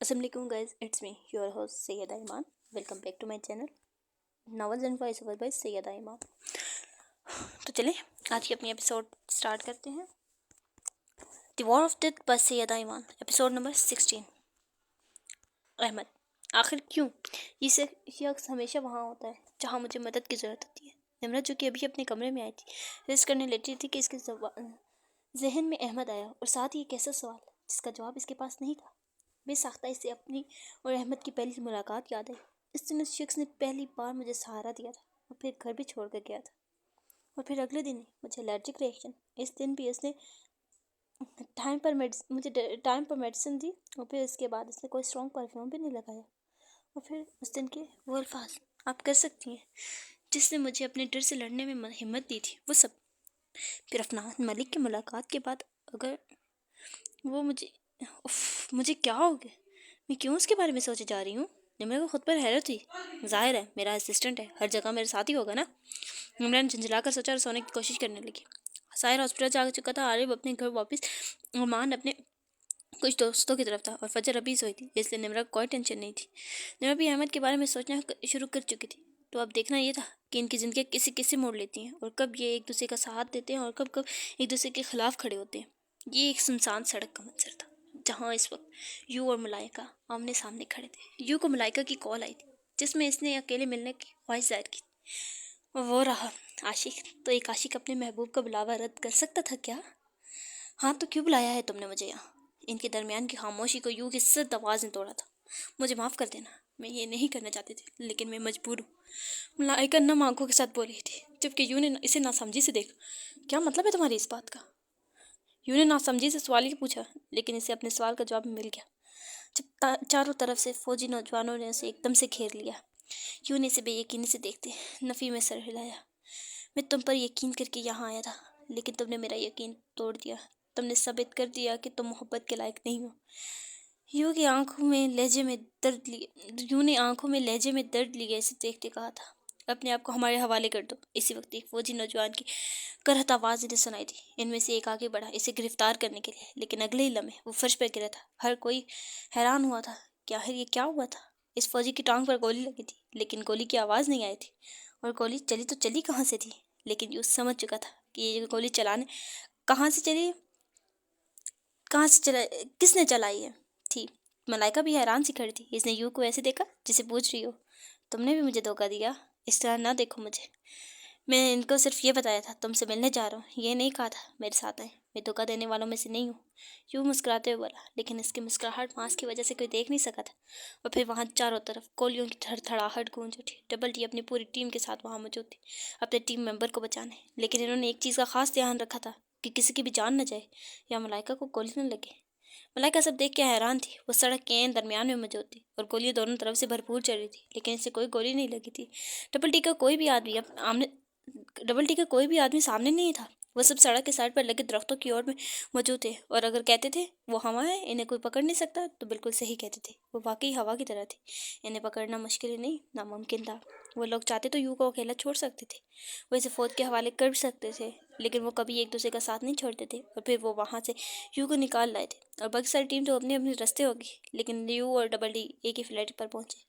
Assalamualaikum guys, it's me, your host Sayyeda Iman. Welcome back to my channel. Novels and voice over by Sayyeda Iman. तो चलिए आज की अपनी episode start करते हैं. The war of death by Syeda Eman, episode number 16. Ahmed, आखिर क्यों ये शख्स हमेशा वहाँ होता है जहाँ मुझे मदद की ज़रूरत होती है. निमरत जो कि अभी अपने कमरे में आई थी, रेस्ट करने लेटी थी कि इसके जहन में अहमद आया और साथ ही एक ऐसा सवाल जिसका जवाब इसके पास नहीं था. बेसाख्ता इसे अपनी और अहमद की पहली मुलाकात याद है. इस दिन उस शख्स ने पहली बार मुझे सहारा दिया था और फिर घर भी छोड़ कर गया था. और फिर अगले दिन मुझे एलर्जिक रिएक्शन. इस दिन भी इसने मुझे टाइम पर मेडिसिन दी और फिर इसके बाद इसने कोई स्ट्रॉन्ग परफ्यूम भी नहीं लगाया. और फिर उस दिन के वो अल्फाज आप कर सकती हैं जिसने मुझे अपने डर से लड़ने में हिम्मत दी थी, वो सब. फिर अफनान मलिक की मुलाकात के बाद अगर वो मुझे क्या हो गया, मैं क्यों उसके बारे में सोचे जा रही हूँ. निमरा को खुद पर हैरत हुई. जाहिर है मेरा असिस्टेंट है, हर जगह मेरे साथ ही होगा ना. निमरा ने झंझला कर सोचा और सोने की कोशिश करने लगी. साहिर हॉस्पिटल जा चुका था, आरिफ अपने घर वापस, मान अपने कुछ दोस्तों की तरफ था और फजर अभी सोई थी, इसलिए निमरा को कोई टेंशन नहीं थी. निमरा भी अहमद के बारे में सोचना शुरू कर चुकी थी. तो अब देखना ये था कि इनकी ज़िंदगी किसी किसी मोड़ लेती हैं और कब ये एक दूसरे का साथ देते हैं और कब कब एक दूसरे के खिलाफ खड़े होते हैं. ये एक सुनसान सड़क का मंजर था जहाँ इस वक्त यू और मलाइका आमने सामने खड़े थे. यू को मलाइका की कॉल आई थी जिसमें इसने अकेले मिलने की ख्वाहिश जाहिर की. और वो रहा आशिक. तो एक आशिक अपने महबूब का बुलावा रद्द कर सकता था क्या? हाँ, तो क्यों बुलाया है तुमने मुझे यहाँ? इनके दरमियान की खामोशी को यू की सख्त आवाज़ ने तोड़ा था. मुझे माफ़ कर देना, मैं ये नहीं करना चाहती थी, लेकिन मैं मजबूर हूँ. मलाइका नम आंखों के साथ बोल रही थी जबकि यू ने इसे नासमझी से देखा. क्या मतलब है तुम्हारी इस बात का? यूं ने नासमझी से सवाल ही पूछा, लेकिन इसे अपने सवाल का जवाब मिल गया जब चारों तरफ से फौजी नौजवानों ने उसे एकदम से घेर लिया. यूं ने इसे बेयकीनी से देखते नफ़ी में सर हिलाया. मैं तुम पर यकीन करके यहाँ आया था, लेकिन तुमने मेरा यकीन तोड़ दिया. तुमने साबित कर दिया कि तुम मोहब्बत के लायक नहीं हो. यूं ने आंखों में लहजे में दर्द लिए इसे देखते कहा था, अपने आप को हमारे हवाले कर दो. इसी वक्त एक फौजी नौजवान की करहत आवाज़ इन्हें सुनाई दी. इनमें से एक आगे बढ़ा इसे गिरफ्तार करने के लिए, लेकिन अगले ही लम्हे वो फर्श पर गिरा था. हर कोई हैरान हुआ था कि आखिर ये क्या हुआ था. इस फौजी की टांग पर गोली लगी थी, लेकिन गोली की आवाज़ नहीं आई थी. और गोली चली तो चली कहाँ से थी, लेकिन यूँ समझ चुका था कि ये गोली चलाने कहाँ से चला, किसने चलाई है थी. मलाइका भी हैरान सी खड़ी थी. इसने यू को ऐसे देखा जैसे पूछ रही हो, तुमने भी मुझे धोखा दिया. इस तरह ना देखो मुझे. मैंने इनको सिर्फ ये बताया था तुमसे मिलने जा रहा हूँ, ये नहीं कहा था मेरे साथ आए. मैं धोखा देने वालों में से नहीं हूँ. यूँ मुस्कुराते हुए बोला, लेकिन इसकी मुस्कुराहट मास्क की वजह से कोई देख नहीं सका था. और फिर वहाँ चारों तरफ गोलियों की थड़थड़ाहट गूंज उठी. डबल टी अपनी पूरी टीम के साथ वहाँ मौजूद थी, अपने टीम मेंबर को बचाने. लेकिन इन्होंने एक चीज़ का खास ध्यान रखा था कि किसी की भी जान न जाए या मलाइका को गोली न लगे. मलाइका सब देख के हैरान थी. वो सड़क के दरमियान में मौजूद थी और गोलियां दोनों तरफ से भरपूर चल रही थी, लेकिन इसे कोई गोली नहीं लगी थी. डबल टी का कोई भी आदमी सामने नहीं था. वो सब सड़क के साइड पर लगे दरख्तों की ओर में मौजूद थे, और अगर कहते थे वो हवा है, इन्हें कोई पकड़ नहीं सकता, तो बिल्कुल सही कहते थे. वो वाकई हवा की तरह थी. इन्हें पकड़ना मुश्किल ही नहीं, नामुमकिन था. वो लोग चाहते तो यू को अकेला छोड़ सकते थे, वो इसे फौज के हवाले कर सकते थे, लेकिन वो कभी एक दूसरे का साथ नहीं छोड़ते थे. और फिर वो वहाँ से यू को निकाल लाए थे, और बाकी सारी टीम तो अपने अपने रास्ते होगी, लेकिन यू और डबल डी एक ही फ्लाइट पर पहुँचे.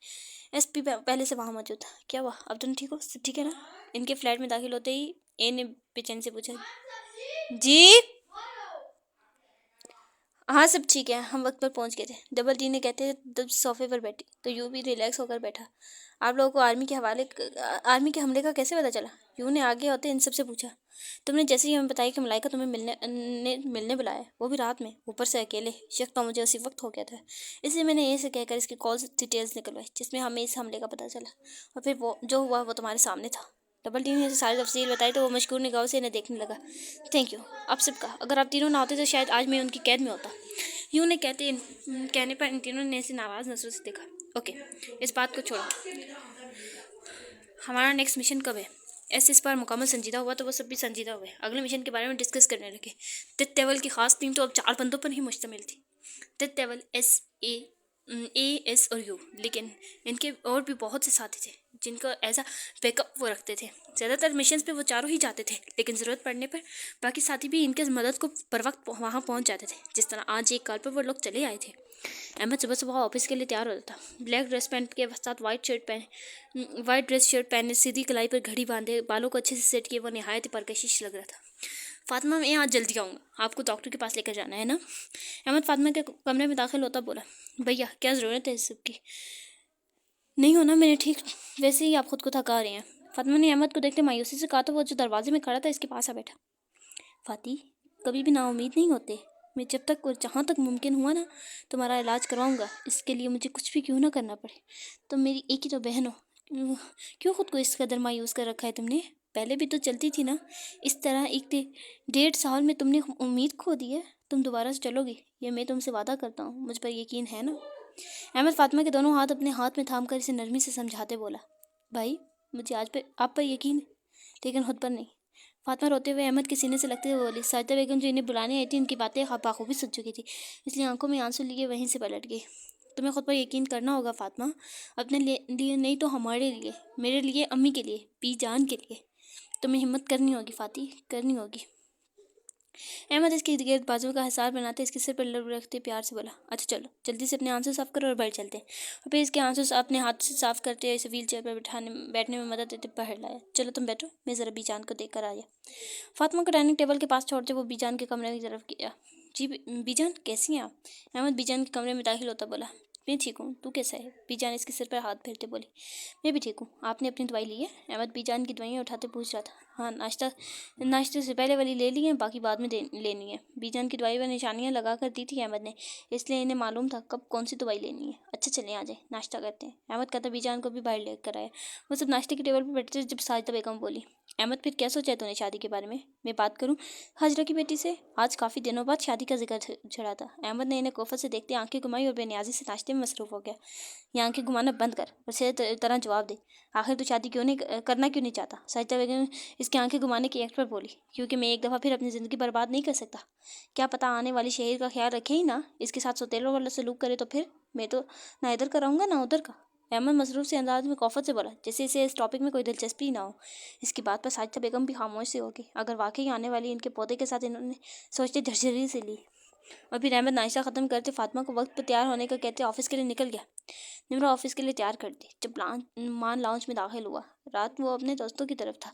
एसपी पहले से वहाँ मौजूद था. क्या हुआ, अब तुम ठीक हो, सब ठीक है ना? इनके फ्लैट में दाखिल होते ही ए ने बेचैन से पूछा. जी हाँ, सब ठीक है, हम वक्त पर पहुंच गए थे. डबल डी ने कहते तब सोफे पर बैठी तो यू भी रिलैक्स होकर बैठा. आप लोगों को आर्मी के हमले का कैसे पता चला? यू ने आगे होते इन सबसे पूछा. तुमने जैसे ही हमें बताया कि मलाइका तुम्हें मिलने बुलाया, वो भी रात में, ऊपर से अकेले. शक तो मुझे उसी वक्त हो गया था, इसलिए मैंने ऐसे कहकर इसकी कॉल डिटेल्स निकलवाई जिसमें हमें इस हमले का पता चला. और फिर वो जो हुआ वो तुम्हारे सामने था. डबल टी ने सारी तफसील बताई तो वो मशकूर निगाहों से इन्हें देखने लगा. थैंक यू आप सबका. अगर आप तीनों ना होते तो शायद आज मैं उनकी कैद में होता. यूँ ने कहने पर इन तीनों ने इसे नाराज़ नजरों से देखा. ओके, इस बात को छोड़ो. हमारा नेक्स्ट मिशन कब है? ऐसे इस बार मुकम्मल संजीदा हुआ तो वो सब भी संजीदा हुए. अगले मिशन के बारे में डिस्कस करने लगे. डेथ टेबल की खास टीम तो अब 4 बंदों पर ही मुश्तमिल थी. डेथ टेबल एस और यू, लेकिन इनके और भी बहुत से साथी थे जिनको एज अ बैकअप वो रखते थे। ज़्यादातर मिशंस पे वो चारों ही जाते थे, लेकिन ज़रूरत पड़ने पर बाकी साथी भी इनके मदद को बर वक्त वहाँ पहुँच जाते थे। जिस तरह आज एक कॉल पर वो लोग चले आए थे। अहमद सुबह सुबह ऑफिस के लिए तैयार होता था। ब्लैक ड्रेस पैंट के साथ वाइट ड्रेस शर्ट पहने, सीधी कलाई पर घड़ी बांधे, बालों को अच्छे से सेट किए वो निहायत ही परकशिश लग रहा था। फातिमा, मैं आज जल्दी आऊँगा, आपको डॉक्टर के पास लेकर जाना है ना? अहमद फातिमा के कमरे में दाखिल होता बोला, भैया क्या ज़रूरत है इस सब की? नहीं होना मैंने ठीक, वैसे ही आप खुद को थका रहे हैं। फातिमा ने अहमद को देखते मायूसी से कहा तो वो जो दरवाजे में खड़ा था इसके पास आ बैठा। फाती, कभी भी नाउम्मीद नहीं होते। मैं जब तक और जहाँ तक मुमकिन हुआ ना तुम्हारा इलाज करवाऊँगा, इसके लिए मुझे कुछ भी क्यों ना करना पड़े। तुम मेरी एक ही तो बहन हो, क्यों खुद को इस कदर मायूस कर रखा है तुमने? पहले भी तो चलती थी ना इस तरह। 1.5 साल में तुमने उम्मीद खो दी है। तुम दोबारा से चलोगी, ये मैं तुमसे वादा करता हूँ। मुझ पर यकीन है ना? अहमद फातिमा के दोनों हाथ अपने हाथ में थाम कर इसे नरमी से समझाते बोला, भाई मुझे आज पर आप पर यकीन है, लेकिन खुद पर नहीं। फातिमा रोते हुए अहमद के सीने से लगते हुए बोली। साजिदा बेगम जो इन्हें बुलाने आई थी, इनकी बातें बाखूबी सुन चुकी थी, इसलिए आंखों में आंसू लिए वहीं से पलट गई। तुम्हें खुद पर यकीन करना होगा फातिमा, अपने लिए नहीं तो हमारे लिए, मेरे लिए, अम्मी के लिए, पी जान के लिए। तुम्हें हिम्मत करनी होगी फाती, करनी होगी। अहमद इसके इर्द गिर्द बाजू का हिसार बनाते इसके सिर पर लड़ रखते प्यार से बोला, अच्छा चलो जल्दी से अपने आंसू साफ करो और बाहर चलते हैं। और फिर इसके आंसू अपने हाथ से साफ करते इसे व्हील चेयर पर बैठने में मदद देते बाहर लाया। चलो तुम बैठो, मैं ज़रा बीजान को देख कर आया। फातिमा को डाइनिंग टेबल के पास छोड़ते वो बीजान के कमरे की तरफ गया। जी बीजान, कैसी हैं आप? अहमद बीजान के कमरे में दाखिल होता बोला, मैं ठीक हूँ, तू कैसा है? बीजान इसके सिर पर हाथ फेरते बोली, मैं भी ठीक हूँ। आपने अपनी दवाई ली है? अहमद बीजान की दवाइयाँ उठाते पूछ रहा था। हाँ, नाश्ते से पहले वाली ले ली है, बाकी बाद में लेनी है। बीजान की दवाई पर निशानियाँ लगा कर दी थी अहमद ने, इसलिए इन्हें मालूम था कब कौन सी दवाई लेनी है। अच्छा चले आ जाए, नाश्ता करते हैं। अहमद कहता बीजान को भी बाहर लेकर आया। वो सब नाश्ते की टेबल पर बैठते जब साजिदा बेगम बोली, अहमद फिर क्या सोचा है तूने शादी के बारे में? मैं बात करूं हाजरा की बेटी से? आज काफ़ी दिनों बाद शादी का जिक्र छड़ा था। अहमद ने इन्हें कोफत से देखते आंखें घुमाई और बेनियाजी से नाश्ते में मसरूफ़ हो गया। ये आंखें घुमाना बंद कर और सीधे तरह जवाब दे, आखिर तू शादी करना क्यों नहीं चाहता? साजिदा बेगम इसकी आंखें घुमाने की एक्ट पर बोली, क्योंकि मैं एक दफ़ा फिर अपनी ज़िंदगी बर्बाद नहीं कर सकता। क्या पता आने वाली शहर का ख्याल रखे ही ना, इसके साथ सौतेलों वाला सलूक करे तो फिर मैं तो ना इधर का रहूँगा ना उधर का। अहमद मसरूफ़ से अंदाज में कौफत से बोला, जैसे इसे इस टॉपिक में कोई दिलचस्पी ना हो। इसकी बात पर साजिदा बेगम भी खामोश से हो गई। अगर वाकई आने वाली इनके पौधे के साथ इन्होंने सोचते झरझरी से ली। और फिर अहमद नाश्ता ख़त्म करते फातिमा को वक्त पर तैयार होने का कहते ऑफिस के लिए निकल गया। निम्रा ऑफिस के लिए तैयार कर दी। जब मान लाउंज में दाखिल हुआ, रात वो अपने दोस्तों की तरफ था।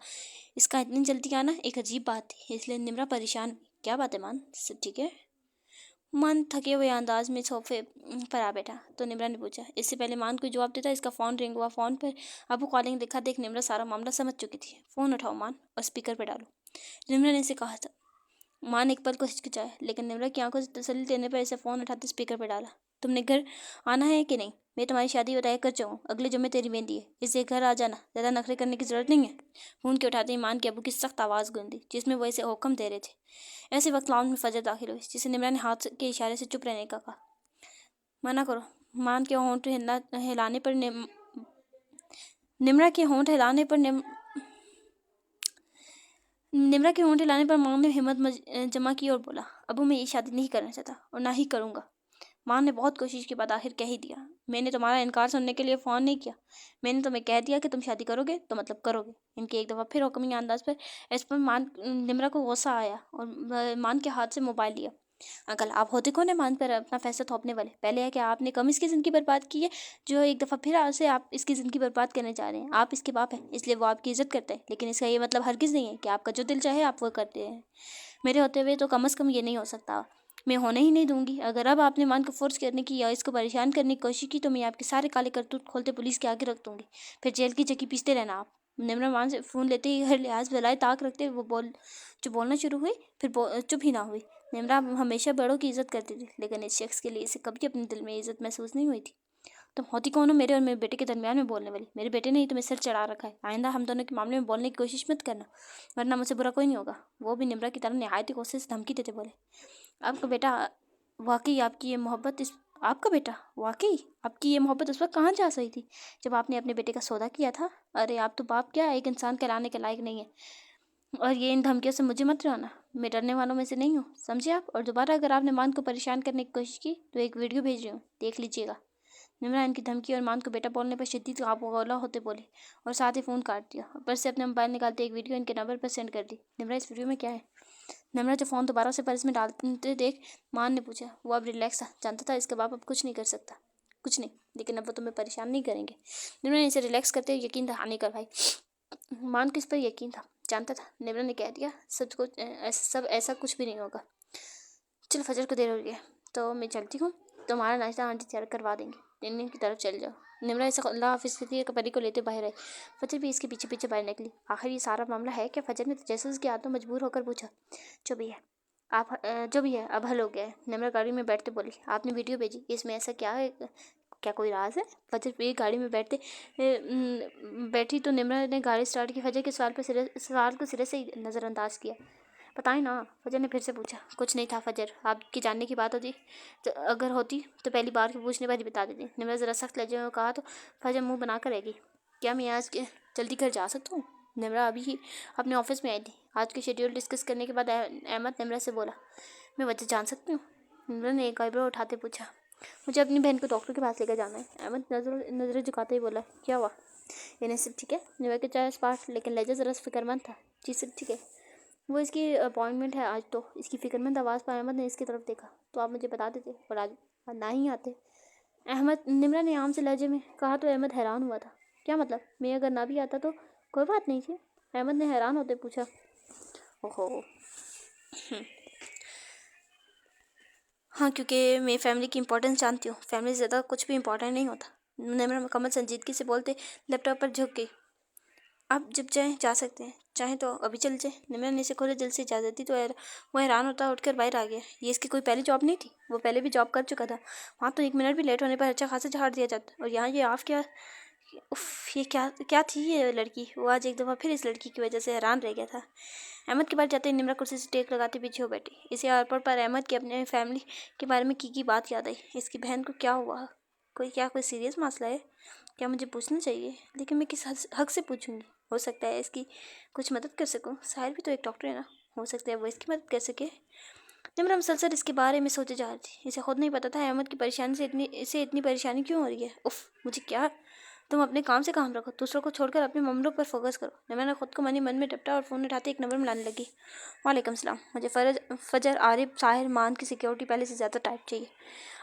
इसका इतनी जल्दी आना एक अजीब बात थी, इसलिए निम्रा परेशान हुई। क्या बात है मान, सब ठीक है? मान थके हुए अंदाज में सोफे पर आ बैठा तो निम्रा ने पूछा। इससे पहले मान कोई जवाब देता इसका फ़ोन रिंग हुआ। फ़ोन पर अबू कॉलिंग लिखा देख निम्रा सारा मामला समझ चुकी थी। फ़ोन उठाओ मान और स्पीकर पर डालो, निम्रा ने इसे कहा था। मान एक पल को हिचकिचाया, लेकिन निम्रा की आंखों से तसल्ली देने पर इसे फ़ोन उठाते स्पीकर पर डाला। तुमने घर आना है कि नहीं? मैं तुम्हारी शादी तय कर चुका हूँ, अगले जुम्मे तेरी मेहंदी है, इसलिए घर आ जाना, ज़्यादा नखरे करने की ज़रूरत नहीं है। फ़ोन के उठाते ही मान के अबू की सख्त आवाज़ गूंजी, जिसमें वो इसे हुक्म दे रहे थे। ऐसे वक्त लाउंज में फजर दाखिल हुई, जिसे निम्रा ने हाथ के इशारे से चुप रहने का कहा। मना करो। मान के होंठ हिलाने पर निम्रा के होंठ हिलाने पर निम्रा के होंठ हिलाने पर मान ने हिम्मत जमा की और बोला, अबू मैं ये शादी नहीं करना चाहता और ना ही करूँगा। मान ने बहुत कोशिश के बाद आखिर कह ही दिया, मैंने तुम्हारा इनकार सुनने के लिए फ़ोन नहीं किया, मैंने तुम्हें कह दिया कि तुम शादी करोगे तो मतलब करोगे। इनके एक दफ़ा फिर हुक्मी अंदाज पर इस पर निम्रा को गुस्सा आया और मान के हाथ से मोबाइल लिया। अंकल आप होते कौन है मान पर अपना फैसला थोपने वाले? पहले है कि आपने कम इसकी ज़िंदगी बर्बाद की है, जो एक दफ़ा फिर आपसे आप इसकी ज़िंदगी बर्बाद करने जा रहे हैं। आप इसके बाप हैं, इसलिए वो आपकी इज़्ज़त करता है, लेकिन इसका ये मतलब हरगिज़ नहीं है कि आपका जो दिल चाहे आप वो करते हैं। मेरे होते हुए तो कम अज़ कम ये नहीं हो सकता, मैं होने ही नहीं दूंगी। अगर अब आपने मान को फोर्स करने की या इसको परेशान करने की कोशिश की तो मैं आपके सारे काले करतूत खोलते पुलिस के आगे रख दूंगी, फिर जेल की चक्की पीसते रहना आप। निम्रा मान से फ़ोन लेते ही हर लिहाज भलाई ताक रखते वो बोलना शुरू हुई, फिर चुप ही ना हुई। निम्रा हमेशा बड़ों की इज़्ज़त करती थी, लेकिन इस शख्स के लिए इसे कभी अपने दिल में इज़्ज़त महसूस नहीं हुई थी। तुम होती कौन हो मेरे और मेरे बेटे के दरमियान में बोलने वाली? मेरे बेटे ने ही तुम्हें सिर चढ़ा रखा है। आइंदा हम दोनों के मामले में बोलने की कोशिश मत करना, वरना मुझसे बुरा कोई नहीं होगा। वो भी निम्रा की तरह नहायत ही गुस्से से धमकी देते बोले, आपका बेटा वाकई आपकी ये मोहब्बत इस आपका बेटा वाकई आपकी ये मोहब्बत उस वक्त कहाँ जा सही थी जब आपने अपने बेटे का सौदा किया था? अरे आप तो बाप क्या एक इंसान कहलाने के लायक नहीं है। और ये इन धमकियों से मुझे मत डराना, मैं डरने वालों में से नहीं हूँ, समझे आप? और दोबारा अगर आपने मान को परेशान करने की कोशिश की तो एक वीडियो भेज रही हूँ, देख लीजिएगा। निम्रा इनकी धमकी और मान को बेटा बोलने पर शदीद काबूला होते बोली और साथ ही फ़ोन काट दिया। ऊपर से अपने मोबाइल निकालते एक वीडियो इनके नंबर पर सेंड कर दी। निम्रा, इस वीडियो में क्या है? निम्रा जो फ़ोन दोबारा से पर्स में डालते देख मान ने पूछा। वो अब रिलैक्स था, जानता था इसके बाप अब कुछ नहीं कर सकता, कुछ नहीं, लेकिन अब वो तुम्हें परेशान नहीं करेंगे। निम्रा ने इसे रिलैक्स करते हुए यकीन दहानी कर भाई। मान किस पर यकीन था, जानता था। निम्रा ने कह दिया सच को, ऐसा कुछ भी नहीं होगा। चल फजर को देर हो रही है तो मैं चलती हूँ, तुम्हारा नाश्ता आंटी तैयार करवा देंगे, नींद की तरफ चल जाओ। निम्रा ऐसा अल्लाह हाफिज़ कहती है, परी को लेते बाहर आई। फजर भी इसके पीछे पीछे बाहर निकली। आखिर ये सारा मामला है क्या? फजर ने जैसे उसकी आदतों मजबूर होकर पूछा। जो भी है जो भी है अब हल हो गया है। निम्रा गाड़ी में बैठते बोली, आपने वीडियो भेजी, इसमें ऐसा क्या है? क्या कोई राज है? फजर भी गाड़ी में बैठी तो निम्रा ने गाड़ी स्टार्ट की। फजर के सवाल को सिरे से ही नज़रअंदाज किया। बताएं ना, फजर ने फिर से पूछा। कुछ नहीं था फजर, आपकी जानने की बात होती तो अगर होती तो पहली बार के पूछने पर ही बता देती। निम्रा ज़रा सख्त लहजे में कहा तो फजर मुंह बनाकर रहेगी। क्या मैं आज जल्दी घर जा सकता हूँ? निम्रा अभी ही अपने ऑफिस में आई थी। आज के शेड्यूल डिस्कस करने के बाद अहमद निम्रा से बोला, मैं वजह जान सकती हूँ? निम्रा ने एक आईब्रो उठाते पूछा। मुझे अपनी बहन को डॉक्टर के पास लेकर जाना है। अहमद नजरें झुकाते ही बोला, क्या हुआ? इन्हें सब ठीक है? निम्रा के चाय स्पार्ट, लेकिन लहजा ज़रा फिक्रमंद था। जी सब ठीक है, वो इसकी अपॉइंटमेंट है आज तो। इसकी फिक्रमंद आवाज़ पर अहमद ने इसकी तरफ देखा। तो आप मुझे बता देते और आज ना ही आते। अहमद, निम्रा ने आम से लहजे में कहा तो अहमद हैरान हुआ था। क्या मतलब? मैं अगर ना भी आता तो कोई बात नहीं थी? अहमद ने हैरान होते पूछा। ओहो हाँ, क्योंकि मैं फैमिली की इंपॉर्टेंस जानती हूँ। फैमिली से ज़्यादा कुछ भी इंपॉर्टेंट नहीं होता। निम्रा मुकम्मल संजीदगी से बोलते लैपटॉप पर झुक गई। आप जब चाहें जा सकते हैं, चाहें तो अभी चल जाए। निम्रा ने इसे खुले दिल से इजाज़त दी तो वो हैरान होता उठकर बाहर आ गया। ये इसकी कोई पहली जॉब नहीं थी। वो पहले भी जॉब कर चुका था। वहाँ तो 1 मिनट भी लेट होने पर अच्छा खासा झाड़ दिया जाता, और यहाँ ये आप क्या, उफ, ये क्या क्या थी ये लड़की। वो आज एक दफ़ा फिर इस लड़की की वजह से हैरान रह गया था। अहमद के पास जाते ही निम्रा कुर्सी से टेक लगाते पीछे हो बैठी। इसे एयरपोर्ट पर अहमद की अपने फैमिली के बारे में की बात याद आई। इसकी बहन को क्या हुआ? कोई सीरियस मसला है? क्या मुझे पूछना चाहिए? लेकिन मैं किस हक से पूछूंगी? हो सकता है इसकी कुछ मदद कर सकूं। साहिल भी तो एक डॉक्टर है ना, हो सकता है वो इसकी मदद कर सके। निम्रा मुसलसल इसके बारे में सोचे जा रही थी। इसे खुद नहीं पता था अहमद की परेशानी से इतनी परेशानी क्यों हो रही है। उफ, मुझे क्या, तुम अपने काम से काम रखो, दूसरों को छोड़कर अपने मामलों पर फोकस करो। निम्रा ने खुद को मन में टपटा और फ़ोन उठाते एक नंबर मिलाने लगी। वालेकुम सलाम, मुझे फजर, आरिफ, साहिल, मान की सिक्योरिटी पहले से ज़्यादा टाइट चाहिए।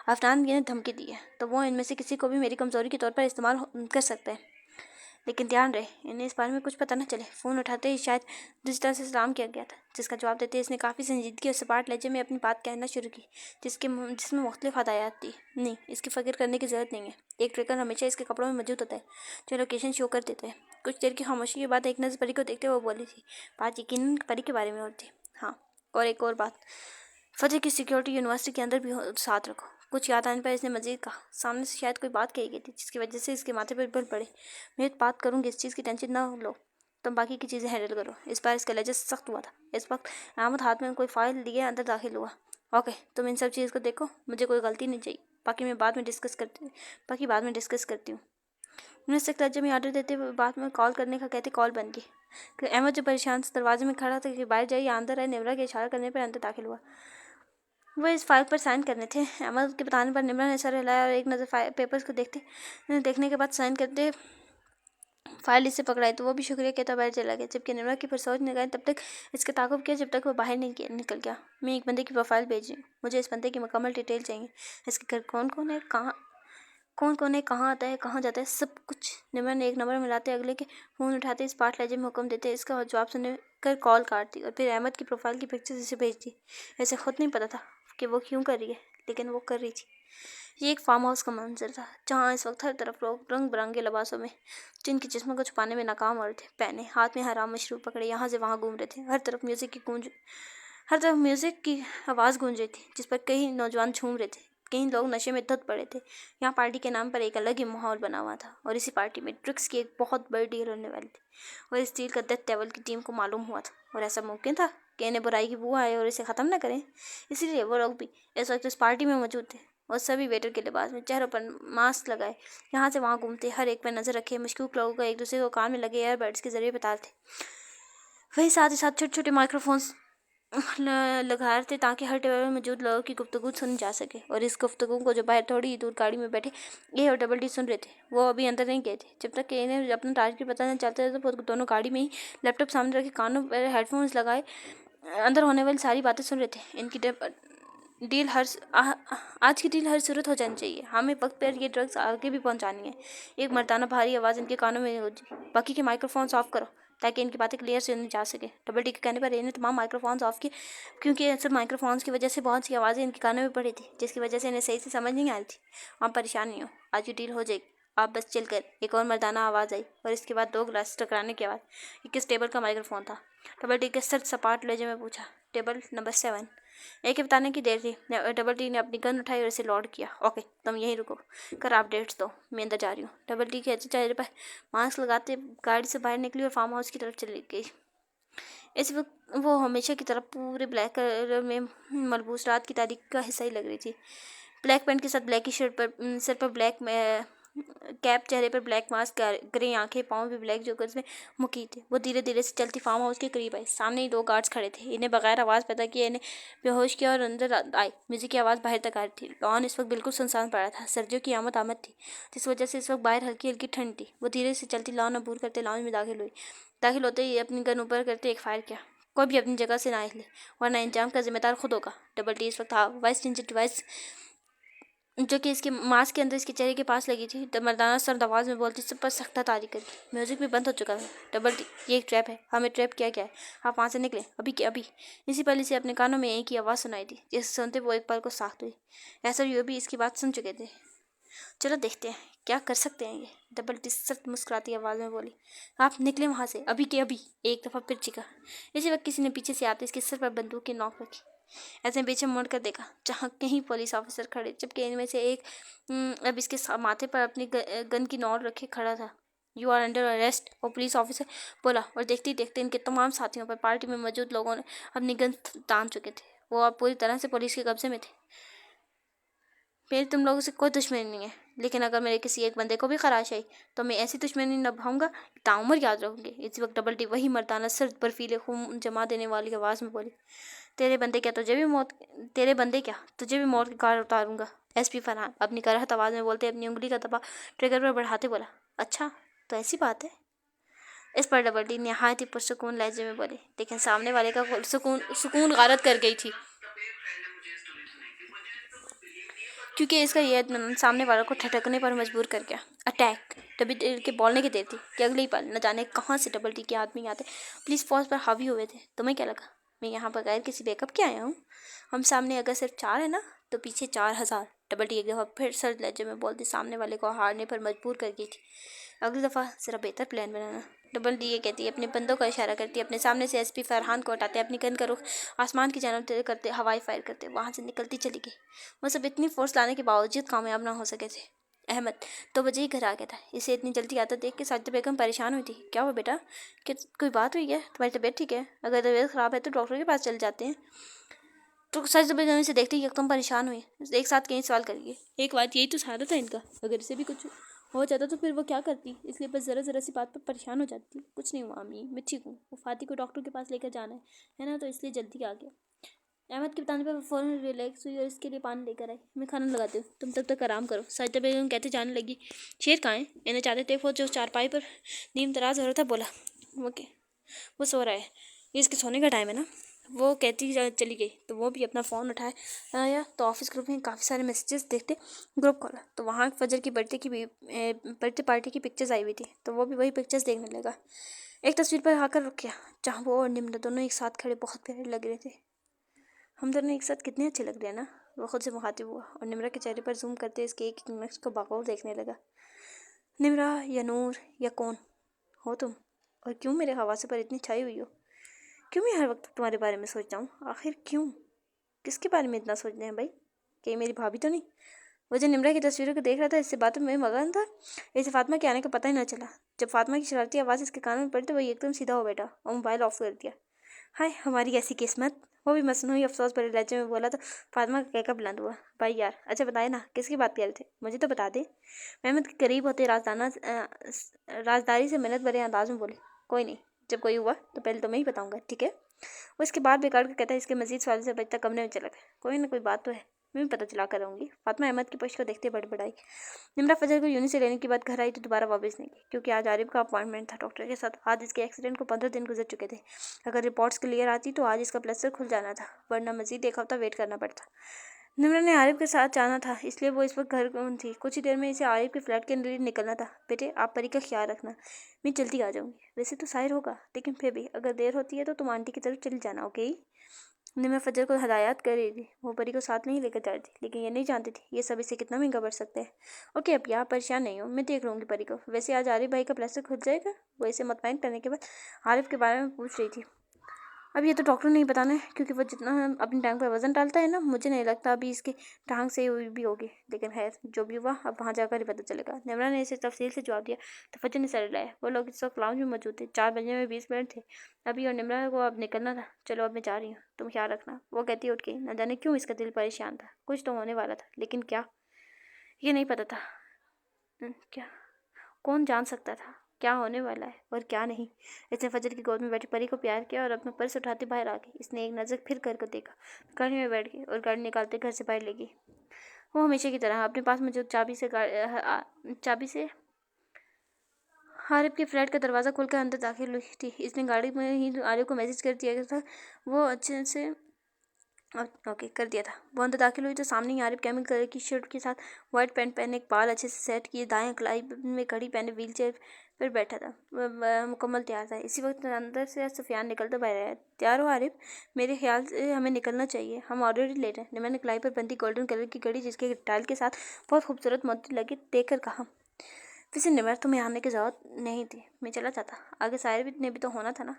अफनान ने धमकी दी है तो वो इनमें से किसी को भी मेरी कमज़ोरी के तौर पर इस्तेमाल कर सकता है, लेकिन ध्यान रहे इन्हें इस बारे में कुछ पता न चले। फ़ोन उठाते ही शायद जिस तरह से सलाम किया गया था, जिसका जवाब देते ही इसने काफ़ी संजीदगी और सपाट लहजे में अपनी बात कहना शुरू की, जिसमें मुख्तलिफ हदायत थी। नहीं, इसकी फ़िक्र करने की ज़रूरत नहीं है। एक ट्रैकर हमेशा इसके कपड़ों में मौजूद होता है जो लोकेशन शो कर देता है। कुछ देर की खामोशी के बाद एक नज़र परी को देखते हुए बोली थी, बात यकीनन परी के बारे में होती। हाँ, और एक और बात, फजर की सिक्योरिटी यूनिवर्सिटी के अंदर भी साथ रखो। कुछ याद आने पर इसने मजीद कहा, सामने से शायद कोई बात कही गई थी जिसकी वजह से इसके माथे पर बल पड़े। मैं बात करूँगी, इस चीज़ की टेंशन ना लो, तुम बाकी की चीज़ें हैंडल करो। इस बार इसका लहजा सख्त हुआ था। इस वक्त अहमद हाथ में कोई फाइल लिए अंदर दाखिल हुआ। ओके, तुम इन सब चीज़ को देखो, मुझे कोई गलती नहीं चाहिए। बाकी बाद में डिस्कस करती हूँ। उन्हें सख्त लहजे में ऑर्डर देते हुए बाद में कॉल करने का कहते कॉल बन गई। अहमद जो परेशान से दरवाजे में खड़ा था कि बाहर जाइए अंदर आए, निम्रा के इशारा करने पर अंदर दाखिल हुआ। वो इस फाइल पर साइन करने थे। अहमद के बताने पर निम्रा ने सर हिलाया और एक नज़र पेपर्स को देखने के बाद साइन करते फाइल इससे पकड़ाई तो वो भी शुक्रिया कहता बाहर चला गया। जबकि निम्रा की परसोच ने गए तब तक इसका ताक़ुब किया जब तक वो बाहर नहीं निकल गया। मैं एक बंदे की प्रोफाइल भेज रही हूँ, मुझे इस बंदे की मुकम्मल डिटेल चाहिए। इसके घर कौन कौन है, कहाँ आता है, कहाँ जाता है, सब कुछ। निम्रा ने एक नंबर मिलाते अगले के फ़ोन उठाते इस पाठ लहजे में हुक्म देते इसका जवाब सुनने कर कॉल काट दी और फिर अहमद की प्रोफाइल की पिक्चर इसे भेज दी। ऐसे खुद नहीं पता था कि वो क्यों कर रही है, लेकिन वो कर रही थी। ये एक फार्म हाउस का मंजर था जहाँ इस वक्त हर तरफ लोग रंग बिरंगे लिबासों में, जिनके जिस्मों को छुपाने में नाकाम औरत थे, पहने हाथ में हराम मशरूब पकड़े यहाँ से वहाँ घूम रहे थे। हर तरफ म्यूज़िक की आवाज़ गूंज रही थी जिस पर कई नौजवान झूम रहे थे, कई लोग नशे में धुत पड़े थे। यहाँ पार्टी के नाम पर एक अलग ही माहौल बना हुआ था और इसी पार्टी में ड्रग्स की एक बहुत बड़ी डील होने वाली थी और इस डील का डेथ डेविल की टीम को मालूम हुआ था और ऐसा मुमकिन था कि इन्हें बुराई की बू आए और इसे ख़त्म न करें। इसीलिए वो लोग भी इस वक्त इस पार्टी में मौजूद थे और सभी वेटर के लिबास में, चेहरों पर मास्क लगाए, यहाँ से वहाँ घूमते, हर एक पर नज़र रखे मशकूक लोगों को एक दूसरे को कान में लगे एयरबड्स के जरिए बता थे। वही साथ ही साथ छोटे छोटे माइक्रोफोन्स लगा रहे थे ताकि हर टेबल में मौजूद लोगों की गुफ्तगू सुनी जा सके। और इस गुफ्तगू को जो बाहर थोड़ी ही दूर गाड़ी में बैठे ये और डबल डी सुन रहे थे, वो अभी अंदर नहीं गए थे। जब तक कि इन्हें अपना टारगेट पता नहीं चलता था तो वो दोनों गाड़ी में ही लैपटॉप सामने रखे कानों पर हेडफोन्स लगाए अंदर होने वाली सारी बातें सुन रहे थे। इनकी डील आज की डील हर सूरत हो जानी चाहिए। हमें वक्त पर ये ड्रग्स आगे भी पहुंचानी है। एक मर्दाना भारी आवाज़ इनके कानों में गूंजी, बाकी के माइक्रोफोन्स ऑफ करो ताकि इनकी बातें क्लियर सुनी जा सके। डबल डी के कहने पर इन्हें तमाम माइक्रोफोन्स ऑफ किए, क्योंकि सिर्फ माइक्रोफोन्स की वजह से बहुत सी आवाज़ें इनके कानों में पड़ी थी, जिसकी वजह से इन्हें सही से समझ नहीं आ रही थी। आप परेशान नहीं हो, आज की डील हो जाएगी, आप बस चिल कर। एक और मर्दाना आवाज़ आई और इसके बाद 2 गिलास टकराने की आवाज़। ये किस टेबल का माइक्रोफोन था? डबल डी के सर सपाट लहजे में पूछा। Table number 7। एक ही बताने की देर थी। डबल डी ने अपनी गन उठाई और इसे लौट किया। ओके, तुम यहीं रुको, कर अपडेट्स दो, मैं अंदर जा रही हूँ। डबल डी के अच्छे चेहरे पर मास्क लगाते गाड़ी से बाहर निकली और फार्म हाउस की तरफ चली गई। इस वक्त वो हमेशा की तरह पूरे ब्लैक कलर में मलबूस रात की तारीख का हिस्सा ही लग रही थी। ब्लैक पैंट के साथ ब्लैक की शर्ट पर, सिर पर ब्लैक कैप, चेहरे पर ब्लैक मास्क, ग्रे आंखें, पाँव भी ब्लैक जोकर्स में मुकी थे। वो धीरे धीरे से चलती फार्म हाउस के करीब आई। सामने ही 2 गार्ड्स खड़े थे। इन्हें बगैर आवाज़ पैदा किए इन्हें बेहोश किया और अंदर आई। म्यूजिक की आवाज़ बाहर तक आ रही थी। लॉन इस वक्त बिल्कुल सुनसान पड़ा था। सर्दियों की आमद थी, जिस वजह से इस वक्त बाहर हल्की हल्की ठंड थी। वो धीरे से चलती लॉन अबूर करते लॉन्च में दाखिल हुई। दाखिल होते ही अपनी गन ऊपर करते एक फायर किया। कोई भी अपनी जगह से ना हिले, वरना इंजाम का जिम्मेदार खुद होगा। डबल टी इस वक्त वाइस रेंजर डिवाइस जो कि इसके मास्क के अंदर इसके चेहरे के पास लगी थी, तो मर्दाना सर्द आवाज़ में बोलती, सब पर सख्त तारी करती। म्यूजिक भी बंद हो चुका था। डबल टी, ये एक ट्रैप है, हमें ट्रैप किया गया है, आप वहाँ से निकले अभी के अभी। इसी पल से अपने कानों में एक ही आवाज़ सुनाई दी, जिसे सुनते वो एक पल को साख्त हुई। ऐसा ये भी इसकी बात सुन चुके थे। चलो देखते हैं क्या कर सकते हैं ये, डबल टी सख्त मुस्कुराती आवाज़ में बोली। आप निकले वहाँ से अभी के अभी, एक दफ़ा फिर चीखा। इसी वक्त किसी ने पीछे से आते इसके सिर पर बंदूक की नोक रखी। ऐसे पीछे मुड़कर देखा, जहाँ कहीं पुलिस ऑफिसर खड़े, जबकि इनमें से एक अब इसके माथे पर अपनी गन की नोक रखे खड़ा था। यू आर अंडर अरेस्ट, और पुलिस ऑफिसर बोला। और देखते ही देखते इनके तमाम साथियों पर पार्टी में मौजूद लोगों ने अपनी गन तान चुके थे। वो अब पूरी तरह से पुलिस के कब्जे में थे। मेरी तुम लोगों से कोई दुश्मनी नहीं है, लेकिन अगर मेरे किसी एक बंदे को भी खराश आई तो मैं ऐसी दुश्मनी निभाऊंगा कि ताउम्र याद रखूंगी। इसी वक्त डबल टी वही मर्दाना सिर बर्फीले खून जमा देने वाली आवाज़ में बोली, तेरे बंदे क्या तुझे भी मौत की कार उतारूंगा। एसपी फरहान अपनी करहत आवाज़ में बोलते अपनी उंगली का दबा ट्रिगर पर बढ़ाते बोला, अच्छा तो ऐसी बात है। इस पर डबल टी नहायत ही पुरसुकून लहजे में बोले, लेकिन सामने वाले का सुकून गारत कर गई थी, क्योंकि इसका यह सामने वालों को ठटकने पर मजबूर कर गया। अटैक तभी के बोलने की देर थी कि अगले ही पल न जाने कहाँ से डबल टी के आदमी आते पुलिस फोर्स पर हावी हुए थे। तुम्हें क्या लगा मैं यहाँ बगैर किसी बैकअप के आया हूँ? हम सामने अगर सिर्फ 4 है ना, तो पीछे 4000। डबल टी एक दफ़ा फिर सर्द लहजे में बोलती सामने वाले को हारने पर मजबूर कर गई थी। अगली दफ़ा ज़रा बेहतर प्लान बनाना। डबल डी ये कहती है, अपने बंदों का इशारा करती है। अपने सामने से एसपी फरहान को हटाते, अपनी गन का रुख आसमान की जानब करते, हवाई फायर करते वहाँ से निकलती चली गई। वो सब इतनी फोर्स लाने के बावजूद कामयाब ना हो सके थे। अहमद तो बजे ही घर आ गया था। इसे इतनी जल्दी आता देख के साजिदा बेगम परेशान हुई थी। क्या हुआ बेटा, कि कोई बात हुई है? तुम्हारी तबीयत ठीक है? अगर तबीयत ख़राब है तो डॉक्टर के पास चले जाते हैं। तो साजिदा बेगम से देखते ही एकदम परेशान हुई। एक साथ कई सवाल करिए। एक बात यही तो सहारा था इनका, अगर इसे भी कुछ हो जाता तो फिर वो क्या करती, इसलिए बस ज़रा सी बात पर परेशान हो जाती। कुछ नहीं हुआ अम्मी, मैं ठीक हूँ। वो फाती को डॉक्टर के पास लेकर जाना है ना, तो इसलिए जल्दी आ गया। अहमद के बताने पर वो फ़ौरन रिलैक्स हुई और इसके लिए पानी लेकर आई। मैं खाना लगाती हूँ, तुम तब तक आराम करो। साजिदा बेगम कहते जाने लगी। शेर कहाँ है? इन्हें चाहते थे वो जो चारपाई पर नीम तराज हो रहा था बोला, वो सो रहा है, ये इसके सोने का टाइम है ना। वो कहती चली गई तो वो भी अपना फ़ोन उठाया तो ऑफिस ग्रुप में काफ़ी सारे मैसेजेस देखते ग्रुप खोला तो वहाँ फजर की बर्थडे पार्टी की पिक्चर्स आई हुई थी, तो वो भी वही पिक्चर्स देखने लगा। एक तस्वीर पर आकर रुक गया जहाँ वो और निम्र दोनों एक साथ खड़े बहुत प्यारे लग रहे थे। हम दोनों एक साथ कितने अच्छे लग रहे हैं ना, वो खुद से मुखातिब हुआ और निम्रा के चेहरे पर जूम करते इसके एक एक नक्श को बगौर देखने लगा। निम्रा या नूर या कौन हो तुम, और क्यों मेरे हवासे पर इतनी छाई हुई हो? क्यों मैं हर वक्त तुम्हारे बारे में सोचता हूँ? आखिर क्यों? किसके बारे में इतना सोचते हैं भाई? कहीं मेरी भाभी तो नहीं? वो जो निम्रा की तस्वीरों को देख रहा था, इससे बातों में मगन था, इसे फातिमा के आने का पता ही ना चला। जब फातिमा की शरारती आवाज़ इसके कानों में पड़ी तो वही एकदम सीधा हो बैठा और मोबाइल ऑफ कर दिया। हाय हमारी ऐसी किस्मत, वो भी मसनूई अफसोस भरे लहजे में बोला तो फातिमा का कहका बुलंद हुआ। भाई यार अच्छा बताए ना, किसकी बात कर रहे थे? मुझे तो बता दे। मेहमद के करीब होते राजदारी से मिन्नत भरे अंदाज में बोले, कोई नहीं, जब कोई हुआ तो पहले तुम्हें ही बताऊंगा, ठीक है? वो इसके बाल बिगाड़ के कहता है इसके मजीद सवाल से बचता कमरे में चला गया। कोई ना कोई बात तो है, मैं भी पता चला कर रहूँगी। फातिमा अहमद की पोस्ट को देखते बड़बड़ाई। निम्रा फजर को यूनि से लेने के बाद घर आई तो दोबारा वापस नहीं गई, क्योंकि आज आरिफ का अपॉइंटमेंट था डॉक्टर के साथ। आज इसके एक्सीडेंट को 15 दिन गुजर चुके थे। अगर रिपोर्ट्स क्लियर आती तो आज इसका प्लास्टर खुल जाना था, वरना मजीद एक हफ्ता वेट करना पड़ता। निम्रा ने आरिफ के साथ जाना था, इसलिए वो इस वक्त घर थी। कुछ ही देर में इसे आरिफ के फ्लैट के लिए निकलना था। बेटे आप परी का ख्याल रखना, मैं जल्दी आ जाऊँगी। वैसे तो साहिर होगा, लेकिन फिर भी अगर देर होती है तो तुम आंटी की तरफ चली जाना, ओके? निम्रा फजर को हदायत कर रही थी। वो परी को साथ नहीं लेकर जा रही थी, लेकिन ये नहीं जानती थी ये सब इसे कितना महंगा पड़ सकता है। ओके अब आप परेशान नहीं हो, मैं देख लूँगी परी को। वैसे आज आरिफ भाई का प्लास्टर खुल जाएगा? वो इसे मुतमईन करने के बाद आरिफ के बारे में पूछ रही थी। अब ये तो डॉक्टर नहीं बताना है, क्योंकि वो जितना अपनी टांग पर वजन डालता है ना, मुझे नहीं लगता अभी इसकी टांग से हुई भी होगी। लेकिन खैर जो भी हुआ अब वहाँ जाकर ही पता चलेगा। निम्रा ने इसे तफसील से जवाब दिया तो फजर ने सर लाया। वो लोग इस वक्त लाउंज में मौजूद थे। 4 बजने में 20 मिनट थे अभी, और निम्रा को अब निकलना था। चलो अब मैं जा रही हूँ, तुम ख्याल रखना। वो कहती उठ के। न जाने क्यों इसका दिल परेशान था। कुछ तो होने वाला था, लेकिन क्या ये नहीं पता था। क्या कौन जान सकता था क्या होने वाला है और क्या नहीं। इसने फजर की गोद में बैठी परी को प्यार किया और अपना पर्स उठाते बाहर आ गई। इसने एक नज़र फिर कर देखा, गाड़ी में बैठ गई और गाड़ी निकालते घर से बाहर ले गई। वो हमेशा की तरह अपने पास मौजूद चाबी से आरिफ के फ्लैट का दरवाज़ा खोलकर अंदर दाखिल हुई थी। इसने गाड़ी में ही आरिफ को मैसेज कर दिया था, वो अच्छे से ओके कर दिया था। वो अंदर दाखिल हुई तो सामने ही आरिफ कैमिल कलर की शर्ट के साथ वाइट पैंट पहने, एक बाल अच्छे से सेट किए, दाएं कलाई में घड़ी पहने व्हील चेयर पर बैठा था। वह मुकम्मल तैयार था। इसी वक्त अंदर से सुफियान निकलता बाहर आया। तैयार हो आरिफ? मेरे ख्याल से हमें निकलना चाहिए, हम ऑलरेडी लेट हैं। मैंने कलाई पर बंधी गोल्डन कलर की घड़ी जिसके टाइल के साथ बहुत खूबसूरत मोती लगे देखकर कहा। वैसे निमर तुम्हें आने की ज़रूरत नहीं थी, मैं चला जाता। आगे साहिर ने भी तो होना था ना।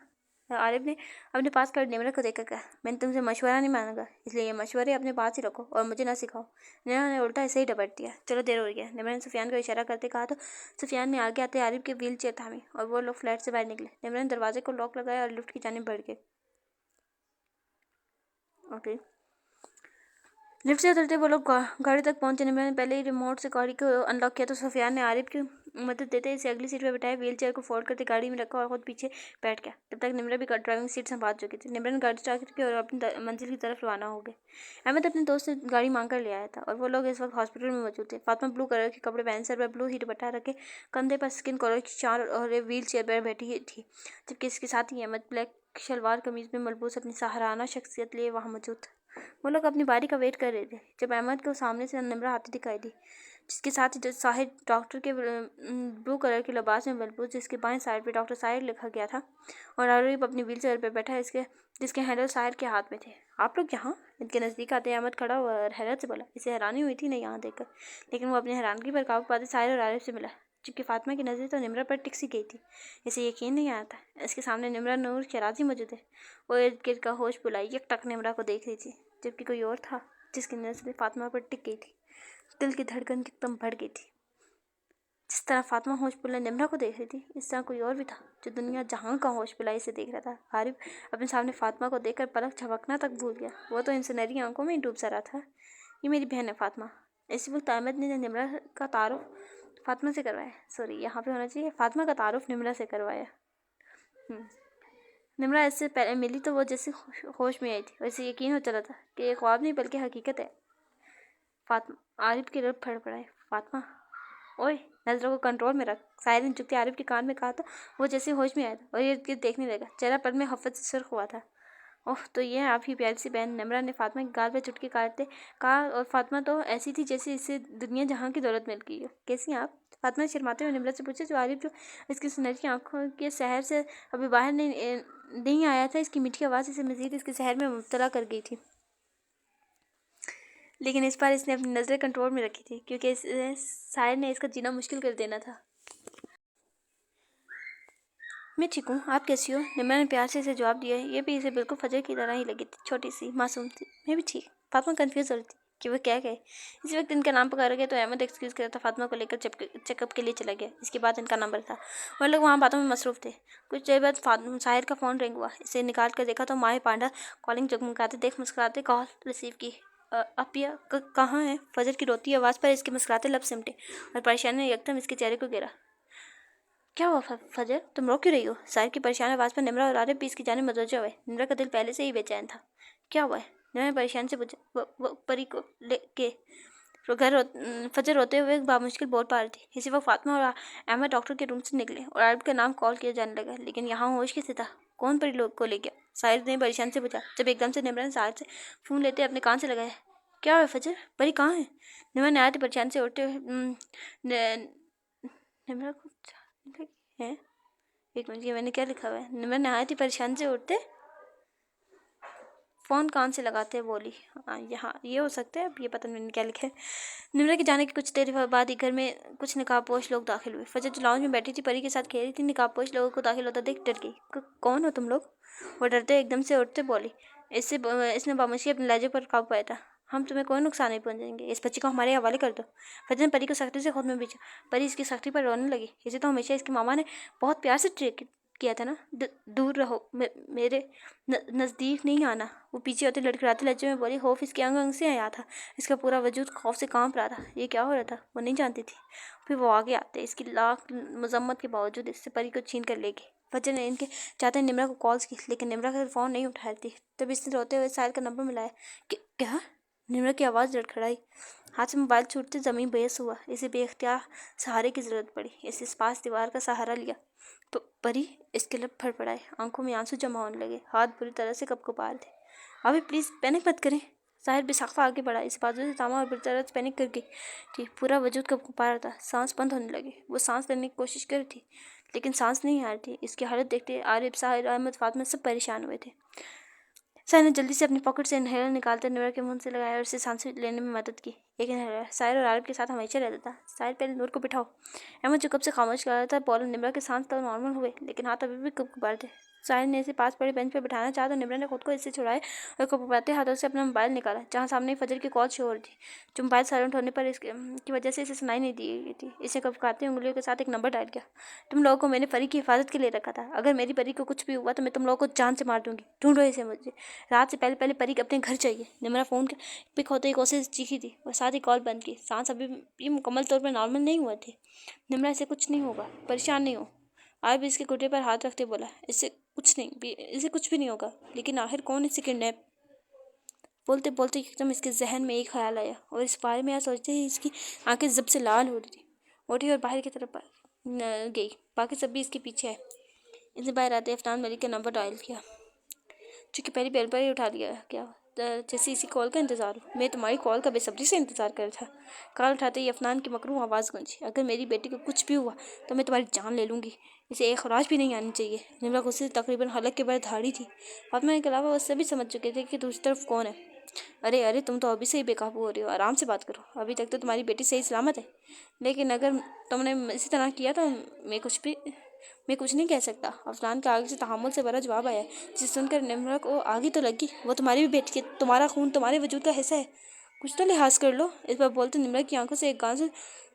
आरिफ ने अपने पास कर निमरा को देखकर कहा, मैंने तुमसे मशवरा नहीं मांगा, इसलिए ये मशवरे अपने पास ही रखो और मुझे ना सिखाओ। निमरा ने उल्टा ऐसे ही डपट दिया। चलो देर हो गया। निमरा ने सुफियान को इशारा करते कहा तो सुफियान ने आगे आते आरिफ के व्हील चेयर थामी और वो लोग फ्लैट से बाहर निकले। निमरा ने दरवाजे को लॉक लगाया और लिफ्ट की जानिब बढ़ गए। ओके लिफ्ट से उतरते वो लोग गाड़ी तक पहुंचे। निमरा ने पहले ही रिमोट से गाड़ी को अनलॉक किया तो सुफियान ने आरिफ की मदद देते इसे अगली सीट पर बिठाया, व्हील चेयर को फोल्ड करके गाड़ी में रखा और खुद पीछे बैठ गया। तब तक निमरा भी ड्राइविंग सीट संभाल चुकी थी। निमरा ने गाड़ी स्टार्ट की और अपनी मंजिल की तरफ रवाना हो गए। अहमद अपने दोस्त से गाड़ी मांग कर ले आया था और वो लोग इस वक्त हॉस्पिटल में मौजूद थे। फातिमा ब्लू कलर के कपड़े पहन, सर पर ब्लू ही दुपट्टा रखे, कंधे पर स्किन कलर की शाल और व्हील चेयर पर बैठी थी, जबकि इसके साथ ही अहमद ब्लैक शलवार कमीज में मलबूस अपनी सहाराना शख्सियत लिए वहाँ मौजूद था। वो लोग अपनी बारी का वेट कर रहे थे जब अहमद को सामने से निमरा आती दिखाई दी, जिसके साथ ही साहिर डॉक्टर के ब्लू कलर के लिबास में मलबूस, जिसके बाएं साइड पे डॉक्टर साहिर लिखा गया था, और आरिफ अपनी व्हील चेयर पर बैठा है जिसके हैंडल साहिर के हाथ में थे। आप लोग यहाँ? इनके नज़दीक आते अहमद खड़ा हुआ और हैरत से बोला। इसे हैरानी हुई थी नहीं यहाँ देखकर, लेकिन वो अपनी हैरानगी पर काबू पाते साहिर और आरिफ से मिला, जबकि फातिमा की नज़र तो निमरा पर टिक सी गई थी। इसे यकीन नहीं आता इसके सामने निमरा नूर शराजी मौजूद है। वो इर्द गिर्द का होश बुलाई एक टक निमरा को देख रही थी, जबकि कोई और था जिसकी नज़र फातिमा पर टिक गई थी। दिल की धड़कन एकदम बढ़ गई थी। जिस तरह फातिमा होश बुलाई निमरा को देख रही थी, इस तरह कोई और भी था जो दुनिया जहां का होश बुलाई से देख रहा था। आरिफ अपने सामने फातिमा को देखकर पलक झपकना तक भूल गया। वो तो इन सुनहरी आंखों में ही डूब सा रहा था। ये मेरी बहन है फातिमा। इसी वक्त अहमद ने निमरा का तारुफ फातिमा से करवाया। सॉरी यहाँ पे होना चाहिए फातिमा का तारुफ निमरा से करवाया। निमरा इससे पहले मिली तो वो जैसे होश में आई थी, वैसे यकीन हो चला था कि ये ख्वाब नहीं बल्कि हकीकत है। फातिमा आरिफ के रब फड़फड़ाए। फातिमा ओए नज़रों को कंट्रोल में रख, साहिर ने झुकते आरिफ के कान में कहा तो वो जैसे होश में आया था और इर्द गिर्द देखने लगा। चेहरा पल में हफ़्त से सुर्ख हुआ था। ओह तो ये है आपकी प्यारी सी बहन। निमरा ने फातिमा के गाल पे चुटकी काटते कहा, और फातिमा तो ऐसी थी जैसे इससे दुनिया जहाँ की दौलत मिल गई हो। कैसी हैं आप? फातिमा ने शर्माते हुए निमरा से पूछा। जो आरिफ जो इसकी सुनहरी आंखों के शहर से अभी बाहर नहीं आया था, इसकी मीठी आवाज़ इसे मज़ीद इसके शहर में मुब्तला कर गई थी। लेकिन इस बार इसने अपनी नज़रें कंट्रोल में रखी थी, क्योंकि साहिर ने इसका जीना मुश्किल कर देना था। मैं ठीक हूँ, आप कैसी हो? निमरा ने प्यार से इसे जवाब दिया। ये भी इसे बिल्कुल फजर की तरह ही लगी थी, छोटी सी मासूम थी। मैं भी ठीक। फातिमा कंफ्यूज हो रही थी कि वह क्या कहे। इसी वक्त इनका नाम पुकारा गया तो अहमद एक्सक्यूज़ कर था, फातिमा को लेकर चेकअप के लिए चला गया। इसके बाद इनका नंबर था। वह लोग वहाँ बातों में मसरूफ़ थे। कुछ देर बाद साहिर का फ़ोन रिंग हुआ। इसे निकाल कर देखा तो माही पांडा कॉलिंग जगमगाते देख मुस्कुराते कॉल रिसीव की। अपिया कहाँ है? फजर की रोती आवाज़ पर इसके मुस्कुराते लब सिमटे और परेशानी ने एकदम इसके चेहरे को गिरा। क्या हुआ फजर, तुम रो क्यों रही हो? साहिर की परेशान आवाज़ पर निम्रा और आरिफ भी इसकी जाने मतवज्जो हुए। निम्रा का दिल पहले से ही बेचैन था। क्या हुआ है? निम्रा ने परेशान से पूछा। वो परी को लेके फजर रोते हुए बामुश्किल बोल पा रही थी। इसी वक्त फातिमा और अहमद डॉक्टर के रूम से निकले और आरिफ का नाम कॉल किया जाने लगा, लेकिन यहाँ होश कैसे था? कौन परी लोग को ले गया? साहिर ने परेशान से पूछा, जब एकदम से निम्रा ने साहिर से फ़ोन लेते अपने कान से लगाया। क्या हुआ फजर, परी कहाँ है? निम्रा ने आया परेशान से उठते हुए निम्रा को है। एक मिनट, ये मैंने क्या लिखा हुआ है? निम्रा नहायत ही परेशान से उठते फ़ोन कान से लगाते हैं बोली। यहाँ ये हो सकता है, अब ये पता नहीं मैंने क्या लिखा है। निम्रा के जाने के कुछ देर बाद ही घर में कुछ नकाबपोश लोग दाखिल हुए। फजर जो लाउंज में बैठी थी परी के साथ खेल रही थी, नकाबपोश लोगों को दाखिल होता देख डर गई। कौन हो तुम लोग? वो डरते एकदम से उठते बोली। इसने बामुश्किल अपने लहजे पर काबू पाया था। हम तुम्हें कोई नुकसान नहीं पहुंचाएंगे, इस बच्चे को हमारे हवाले कर दो। फजर ने परी को सख्ती से खुद में बीचा। परी इसकी सख्ती पर रोने लगी। इसे तो हमेशा इसकी मामा ने बहुत प्यार से ट्रीट किया था ना। दूर रहो, मेरे नज़दीक नहीं आना। वो पीछे होते लड़खड़ाते लहजे में बोली। खौफ इसके अंग अंग से आया था। इसका पूरा वजूद खौफ से कांप रहा था। ये क्या हो रहा था वो नहीं जानती थी। फिर वो आगे आते इसकी लाख मजम्मत के बावजूद इससे परी को छीन कर ले गए। फजर ने इनके चाहते निम्रा को कॉल्स की, लेकिन निम्रा का फ़ोन नहीं उठा रही थी। तब इसने रोते हुए साहिल का नंबर मिलाया। क्या? निम्रा की आवाज़ लड़खड़ाई। हाथ से मोबाइल छूटते ज़मीन बेस हुआ। इसे बेख्तियार सहारे की ज़रूरत पड़ी। इसे पास दीवार का सहारा लिया। परी इसके लब फड़फड़ाए, आंखों में आंसू जमा होने लगे, हाथ बुरी तरह से कपकपा रहे थे। अभी प्लीज़ पैनिक मत करें। साहिर बेसाख्ता आगे बढ़ा, इस बाजू से थामा और बुरी तरह से पैनिक करके थी। पूरा वजूद कपकपा रहा था, सांस बंद होने लगे। वो सांस लेने की कोशिश कर रही थी, लेकिन सांस नहीं आ रही थी। इसकी हालत देखते आरिफ, साहिर, अहमद, फातिमा सब परेशान हुए थे। साहिर ने जल्दी से अपनी पॉकेट से इनहेलर निकालकर नूर के मुंह से लगाया और उसे सांस लेने में मदद की। एक इनहेलर साहिर और आरिफ के साथ हमेशा रहता था। साहिर, पहले नूर को बिठाओ। अहमद जो कब से खामोश कर रहा था बोला। निम्रा के सांस तो नॉर्मल हुए, लेकिन हाथ अभी भी कपकपा थे। साहिर ने इसे पास पड़े बेंच पर बिठाना चाहा तो निम्रा ने खुद को इससे छुड़ाया और कपकपाते हाथों से अपना मोबाइल निकाला, जहाँ सामने फजर की कॉल शो हो रही थी, जो मोबाइल साइलेंट होने पर इसकी की वजह से इसे सुनाई नहीं दी गई थी। इसे कपकाती उंगलियों के साथ एक नंबर डायल किया। तुम लोगों को मैंने परी की हिफाजत के लिए रखा था। अगर मेरी परी को कुछ भी हुआ तो मैं तुम लोगों को जान से मार दूंगी। ढूंढो इसे मुझे। रात से पहले पहले परी अपने घर चाहिए। निम्रा फ़ोन के पिक होते ही कोशिश चीखी थी और साथ ही कॉल बंद की। सांस अभी भी मुकम्मल तौर पर नॉर्मल नहीं हुआ थी। निम्रा, इसे कुछ नहीं होगा, परेशान नहीं हो। आज भी इसके घुटने पर हाथ रखते बोला। इसे कुछ भी नहीं होगा। लेकिन आखिर कौन इसे किडनैप? बोलते बोलते एकदम इसके जहन में एक ख्याल आया और इस बारे में यह सोचते ही इसकी आंखें जब से लाल हो रही थी। उठी और बाहर की तरफ गई। बाकी सब भी इसके पीछे है। इसने बाहर आते अफनान मलिक का नंबर डायल किया, चूँकि पहली बेल पर ही उठा लिया। क्या जैसे इसी कॉल का इंतज़ार हो। मैं तुम्हारी कॉल का बेसब्री से इंतज़ार कर रहा था। कॉल उठाते ही अफनान की मकरू आवाज़ गूंजी। अगर मेरी बेटी को कुछ भी हुआ तो मैं तुम्हारी जान ले लूँगी। इसे एक खराश भी नहीं आनी चाहिए। निम्रा गुस्से से तकरीबन हलक के बाहर धाड़ी थी। फातिमा के अलावा वो सभी समझ चुके थे कि दूसरी तरफ कौन है। अरे अरे, तुम तो अभी से ही बेकाबू हो रही हो। आराम से बात करो। अभी तक तो तुम्हारी बेटी सही सलामत है, लेकिन अगर तुमने इसी तरह किया तो मैं कुछ नहीं कह सकता। अफनान के आगे से तहम्मुल से भरा जवाब आया, जिसे सुनकर निम्रा को आगी तो लगी। वो तुम्हारी भी बेटी है, तुम्हारा खून तुम्हारे वजूद का हिस्सा है। कुछ तो लिहाज कर लो। इस बार बोलते निम्रा की आंखों से एक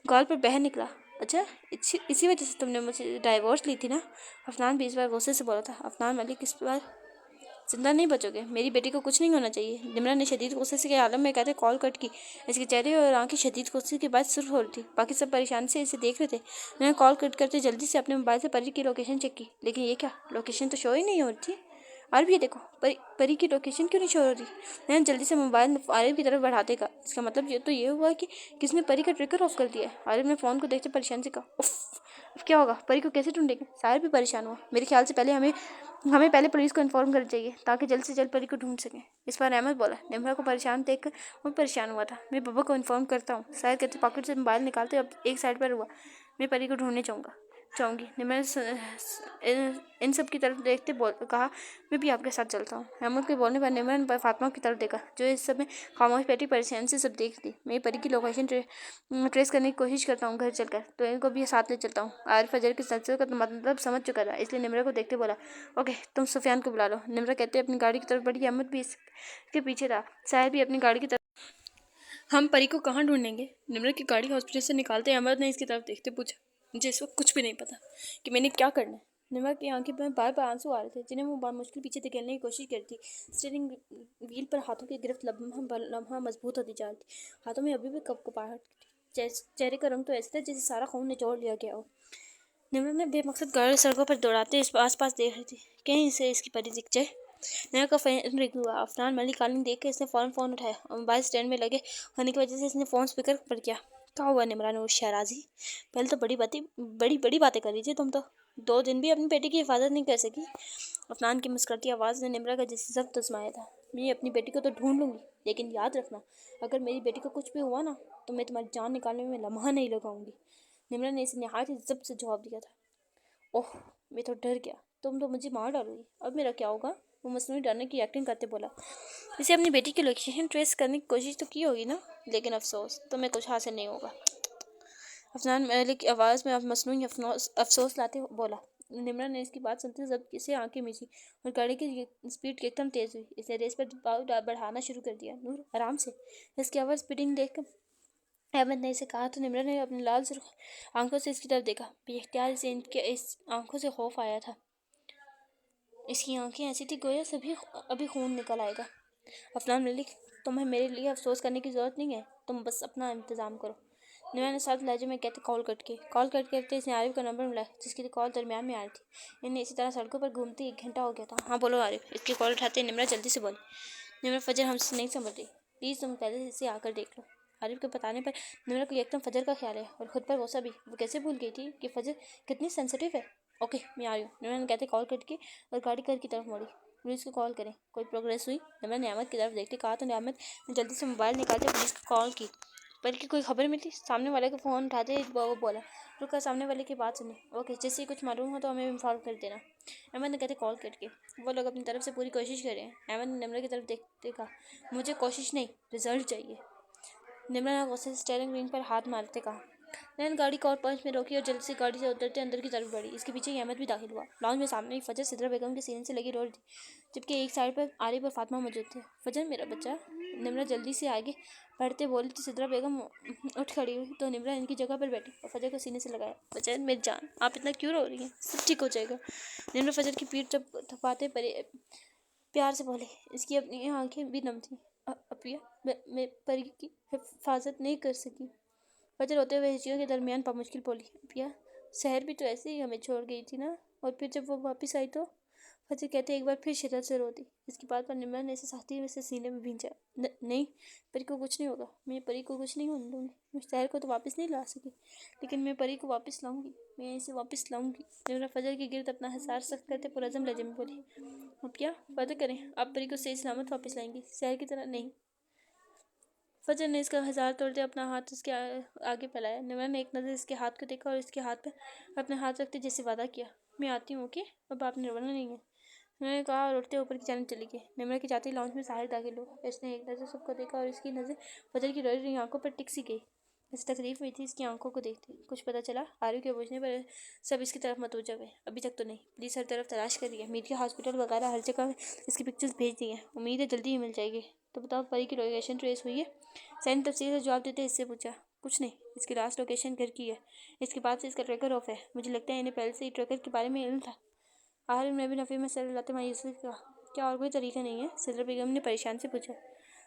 गाल पर बहर निकला। अच्छा, इसी वजह से तुमने मुझे डाइवोर्स ली थी ना? अफनान भी इस बार गुस्से से बोला था। अफनान मलिक, इस बार जिंदा नहीं बचोगे। मेरी बेटी को कुछ नहीं होना चाहिए। निम्रा ने शदीद गुस्से के आलम में कहते कॉल कट की। इसके चेहरे और आंखें शदीद गुस्से के बाद सुर्ख हो रही थी। बाकी सब परेशानी से इसे देख रहे थे। मैंने कॉल कट करते जल्दी से अपने मोबाइल से परी की लोकेशन चेक की, लेकिन ये क्या, लोकेशन तो शो ही नहीं हो रही थी। आरिफ, ये देखो, परी की लोकेशन क्यों नहीं शो हो रही? मैंने जल्दी से मोबाइल आरिफ की तरफ बढ़ाते का। इसका मतलब ये हुआ कि किसने परी का ट्रिगर ऑफ कर दिया है। आरिफ ने फ़ोन को देखते परेशान से कहा, उफ, अब क्या होगा? परी को कैसे ढूंढेंगे? साहिर भी परेशान हुआ। मेरे ख्याल से पहले हमें पहले पुलिस को इन्फॉर्म करना चाहिए, ताकि जल्द से जल्द परी को ढूंढ सकें। इस बार अहमद बोला। निम्रा को परेशान देखकर वो परेशान हुआ था। मैं पापा को इन्फॉर्म करता हूँ। साहिर कहते पॉकेट से मोबाइल निकालते अब एक साइड पर हुआ। मैं परी को ढूंढने चाहूँगी। निम्रा ने इन सब की तरफ देखते कहा, मैं भी आपके साथ चलता हूँ। अहमद के बोलने पर निम्रा ने फातिमा की तरफ देखा, जो इस समय खामोश बैठी परेशान से सब देख ली। मैं परी की लोकेशन ट्रेस करने की कोशिश करता हूँ घर चलकर, तो इनको भी साथ ले चलता हूँ। आरिफ फजर के सिलसिले का मतलब समझ चुका था, इसलिए निम्रा को देखते बोला, ओके, तुम सुफियान को बुला लो। निम्रा कहते अपनी गाड़ी की तरफ बढ़ी। अहमद भी इसके पीछे था। साहिर भी अपनी गाड़ी की तरफ। हम परी को कहाँ ढूंढेंगे? निम्रा की गाड़ी हॉस्पिटल से निकालते अहमद ने इसकी तरफ देखते पूछा। मुझे इस वक्त कुछ भी नहीं पता कि मैंने क्या करना है। निम्रा की आंखें में बार बार आंसू आ रहे थे, जिन्हें वो मुश्किल पीछे धकेलने की कोशिश करती थी। स्टीयरिंग व्हील पर हाथों की गिरफ्त लम्हा मजबूत होती जा रही थी। हाथों में अभी भी कपकपाहट थी। चेहरे का रंग तो ऐसा था जैसे सारा खून निचोड़ लिया गया हो। निम्रा ने बेमकसद गाड़ी सड़कों पर दौड़ाते इस आसपास देख रही थी, कहीं से इसकी परी दिख जाए। निम्रा का फोन रिंग हुआ। अफनान मलिक कॉलिंग देख के इसने फ़ौरन उठाया और मोबाइल स्टैंड में लगे होने की वजह से इसने फ़ोन स्पीकर पर किया। क्या हुआ निम्रा नूर शहराजी? पहले तो बड़ी बड़ी बातें कर रही थी तुम तो, 2 दिन भी अपनी बेटी की हिफाजत नहीं कर सकी। अफनान की मुस्कुराती आवाज़ ने निम्रा का जिसे सब तस्माया था। मैं अपनी बेटी को तो ढूंढ लूँगी, लेकिन याद रखना, अगर मेरी बेटी को कुछ भी हुआ ना, तो मैं तुम्हारी जान निकालने में लम्हा नहीं लगाऊंगी। निम्रा ने इसे नहायत इज्जत से जवाब दिया था। ओह, मैं तो डर गया, तुम तो मुझे मार डालोगी, अब मेरा क्या होगा? वो मसनूई डरने की एक्टिंग करते बोला। इसे अपनी बेटी की लोकेशन ट्रेस करने की कोशिश तो की होगी ना, लेकिन अफसोस, तुम्हें कुछ हासिल नहीं होगा। अफनान मलिक की आवाज़ में मसनूई अफसोस लाते बोला। निम्रा ने इसकी बात सुनते जब इसे आंखें मीची और गाड़ी की स्पीड एकदम तेज़ हुई। इसने रेस पर दबाव बढ़ाना शुरू कर दिया। नूर आराम से, इसकी आवाज़ स्पीडिंग देखकर अहमद ने इसे कहा तो निम्रा ने अपनी लाल सुर्ख आंखों से इसकी तरफ देखा। बेख्तियार इसे इनके इस आंखों से खौफ आया था। इसकी आंखें ऐसी थी गोया सभी अभी खून निकल आएगा। अफनान मलिक, तुम्हें मेरे लिए अफसोस करने की ज़रूरत नहीं है, तुम बस अपना इंतज़ाम करो। निम्रा ने साथ लहजे में कहते कॉल कट करते इसने आरिफ का नंबर मिला, जिसकी कॉल दरमियान में आ रही थी। इन्हें इसी तरह सड़कों पर घूमते 1 घंटा हो गया था। हाँ बोलो आरिफ, इसकी कॉल उठाते निम्रा जल्दी से बोली। निम्रा, फजर हमसे नहीं समझ रही, प्लीज़ तुम पहले इसे आकर देख लो। आरिफ के बताने पर निम्रा को एकदम फजर का ख्याल है और खुद पर गुस्सा भी। वो कैसे भूल गई थी कि फजर कितनी सेंसिटिव है। ओके, मैं आ रही हूँ, निम्रा ने कहते कॉल कट के और गाड़ी घर की तरफ मोड़ी। पुलिस को कॉल करें, कोई प्रोग्रेस हुई? निम्रा ने अहमद की तरफ देखते कहा तो अहमद ने जल्दी से मोबाइल निकालते पुलिस को कॉल की। बल्कि कोई खबर मिली? सामने वाले को फ़ोन उठाते वो बोला। रुका, सामने वाले की बात सुनी। ओके, जैसे ही कुछ मालूम हो तो हमें इन्फॉर्म कर देना। अहमद ने कहते कॉल करके। वो लोग अपनी तरफ से पूरी कोशिश कर रहे हैं। अहमद ने निम्रा की तरफ देखते कहा, मुझे कोशिश नहीं, रिजल्ट चाहिए। निम्रा ने गुस्से से स्टीयरिंग व्हील पर हाथ मारते कहा। नैन गाड़ी को और पंच में रोकी और जल्दी से गाड़ी से उतरते अंदर की तरफ बढ़ी। इसके पीछे अहमद भी दाखिल हुआ। लॉन्च में सामने ही फजर सिद्रा बेगम के सीने से लगी रोड थी, जबकि एक साइड पर आरिफ और फातिमा मौजूद थे। फजर मेरा बच्चा, निम्रा जल्दी से आगे बढ़ते बोली तो सिद्रा बेगम उठ खड़ी हुई तो निम्रा इनकी जगह पर बैठी और फजर को सीने से लगाया। फजर मेरी जान, आप इतना क्यों रो रही हैं? सब ठीक हो जाएगा। निम्रा फजर की पीठ जब थपाते प्यार से बोले। इसकी अपनी आंखें भी नम थी। अपिया, मैं परी की हिफाजत नहीं कर सकी। फजर होते हुए हिस्सियों के दरमियान मुश्किल बोली। अपिया, शहर भी तो ऐसे ही हमें छोड़ गई थी ना, और फिर जब वो वापस आई तो? फजर कहते एक बार फिर शिद्दत से रो दी। इसकी बात पर निम्रा ने इसे सख्ती में से सीने में भींचा। नहीं, परी को कुछ नहीं होगा, मैं परी को कुछ नहीं होने दूंगी। मैं शहर को तो वापस नहीं ला सकी, लेकिन मैं परी को वापस लाऊंगी, मैं इसे वापस लाऊंगी। निम्रा फजर के गिर्द अपना हिसार सख्त करते पुरज़म लहजे में बोली। अपिया, वादा करें आप परी को सही सलामत वापस लाएंगी, शहर की तरह नहीं। फजर ने इसका हजार तोड़ते अपना हाथ उसके आगे फैलाया। निम्रा ने एक नज़र इसके हाथ को देखा और इसके हाथ पर अपने हाथ रखते जैसे वादा किया। मैं आती हूँ, ओके, अब आपने रोना नहीं है, उन्होंने कहा और उठते ऊपर की जाने चली गई। निम्रा की जाती लॉन्च में साहिर दाखिल हुआ। इसने एक नज़र सबको देखा और इसकी नज़र फजर की रोई रही आंखों पर टिक सी गई। इस तकलीफ हुई थी इसकी आंखों को देखते। कुछ पता चला? आरिफ के पूछने पर सब इसकी तरफ मतवज्जा हुए। अभी तक तो नहीं, पुलिस हर तरफ तलाश कर रही है, मीडिया, हॉस्पिटल वगैरह हर जगह इसकी पिक्चर्स भेज दी हैं। उम्मीद है जल्दी ही मिल जाएगी। तो बताओ, परी की लोकेशन ट्रेस हुई है? सैन तफसील से जवाब देते इससे पूछा। कुछ नहीं, इसकी लास्ट लोकेशन घर की है, इसके बाद से इसका ट्रैकर ऑफ है। मुझे लगता है इन्हें पहले से ही ट्रैकर के बारे में इल्म था। आखिर में भी नफ़ी में सर लाते मायूसी कहा। क्या और कोई तरीका नहीं है? सिद्रा बेगम ने परेशान से पूछा।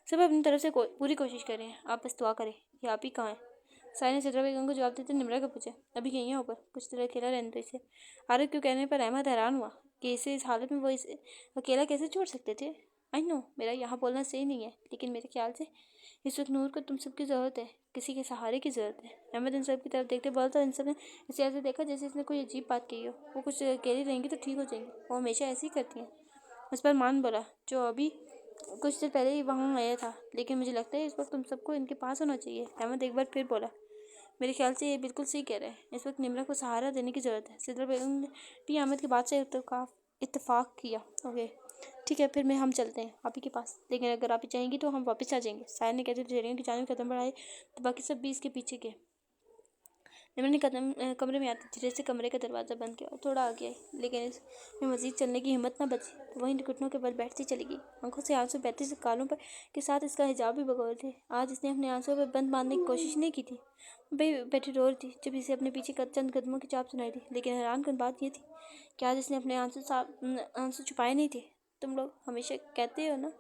सब अपनी तरफ से पूरी कोशिश कर रहे हैं, आप बस दुआ करें। ये आप ही कहाँ हैं? साय ने सिद्रा बेगम को जवाब देते निम्रा को पूछा। अभी कहीं है ऊपर, कुछ देर अकेला रहने दो इसे। आरिफ क्यों कहने पर अहमद हैरान हुआ कि इसे इस हालत में वो इसे अकेला कैसे छोड़ सकते थे। आई नो मेरा यहाँ बोलना सही नहीं है, लेकिन मेरे ख्याल से इस वक्त नूर को तुम सबकी ज़रूरत है, किसी के सहारे की ज़रूरत है। अहमद इन सब की तरफ देखते बोला तो इन सब ने इसे ऐसे देखा जैसे इसने कोई अजीब बात कही हो। वो कुछ अकेली रहेंगी तो ठीक हो जाएंगी, वो हमेशा ऐसे ही करती हैं। उस पर मान बोला, जो अभी कुछ देर पहले ही वहाँ आया था, लेकिन मुझे लगता है इस वक्त तुम सबको इनके पास होना चाहिए। अहमद एक बार फिर बोला। मेरे ख्याल से ये बिल्कुल सही कह रहे हैं, इस वक्त निम्रा को सहारा देने की ज़रूरत है। सिद्रा बेगम ने भी अहमद की बात से इत्तेफाक किया। ओके ठीक है, फिर मैं हम चलते हैं आप ही के पास, लेकिन अगर आप ही चाहेंगी तो हम वापस आ जाएंगे। सायर ने कहते चेहरे की जानिब कदम बढ़ाए तो बाकी सब भी इसके पीछे गए। निम्रा ने कमरे में आते धीरे से कमरे का दरवाज़ा बंद किया और थोड़ा आगे आई, लेकिन इसमें मजीद चलने की हिम्मत न बची तो वहीं घुटनों के बल बैठती चली गई। आंखों से आंसू बहते से कालों पर के साथ इसका हिजाब भी बगौर थे। आज इसने अपने आंसुओं पर बंद बांधने की कोशिश नहीं की थी। भाई बैठी रो रही थी जब इसे अपने पीछे चंद कदमों की चाप सुनाई थी, लेकिन हैरान कन बात यह थी कि आज इसने अपने आंसू छुपाए नहीं थे। तुम लोग हमेशा कहते हो ना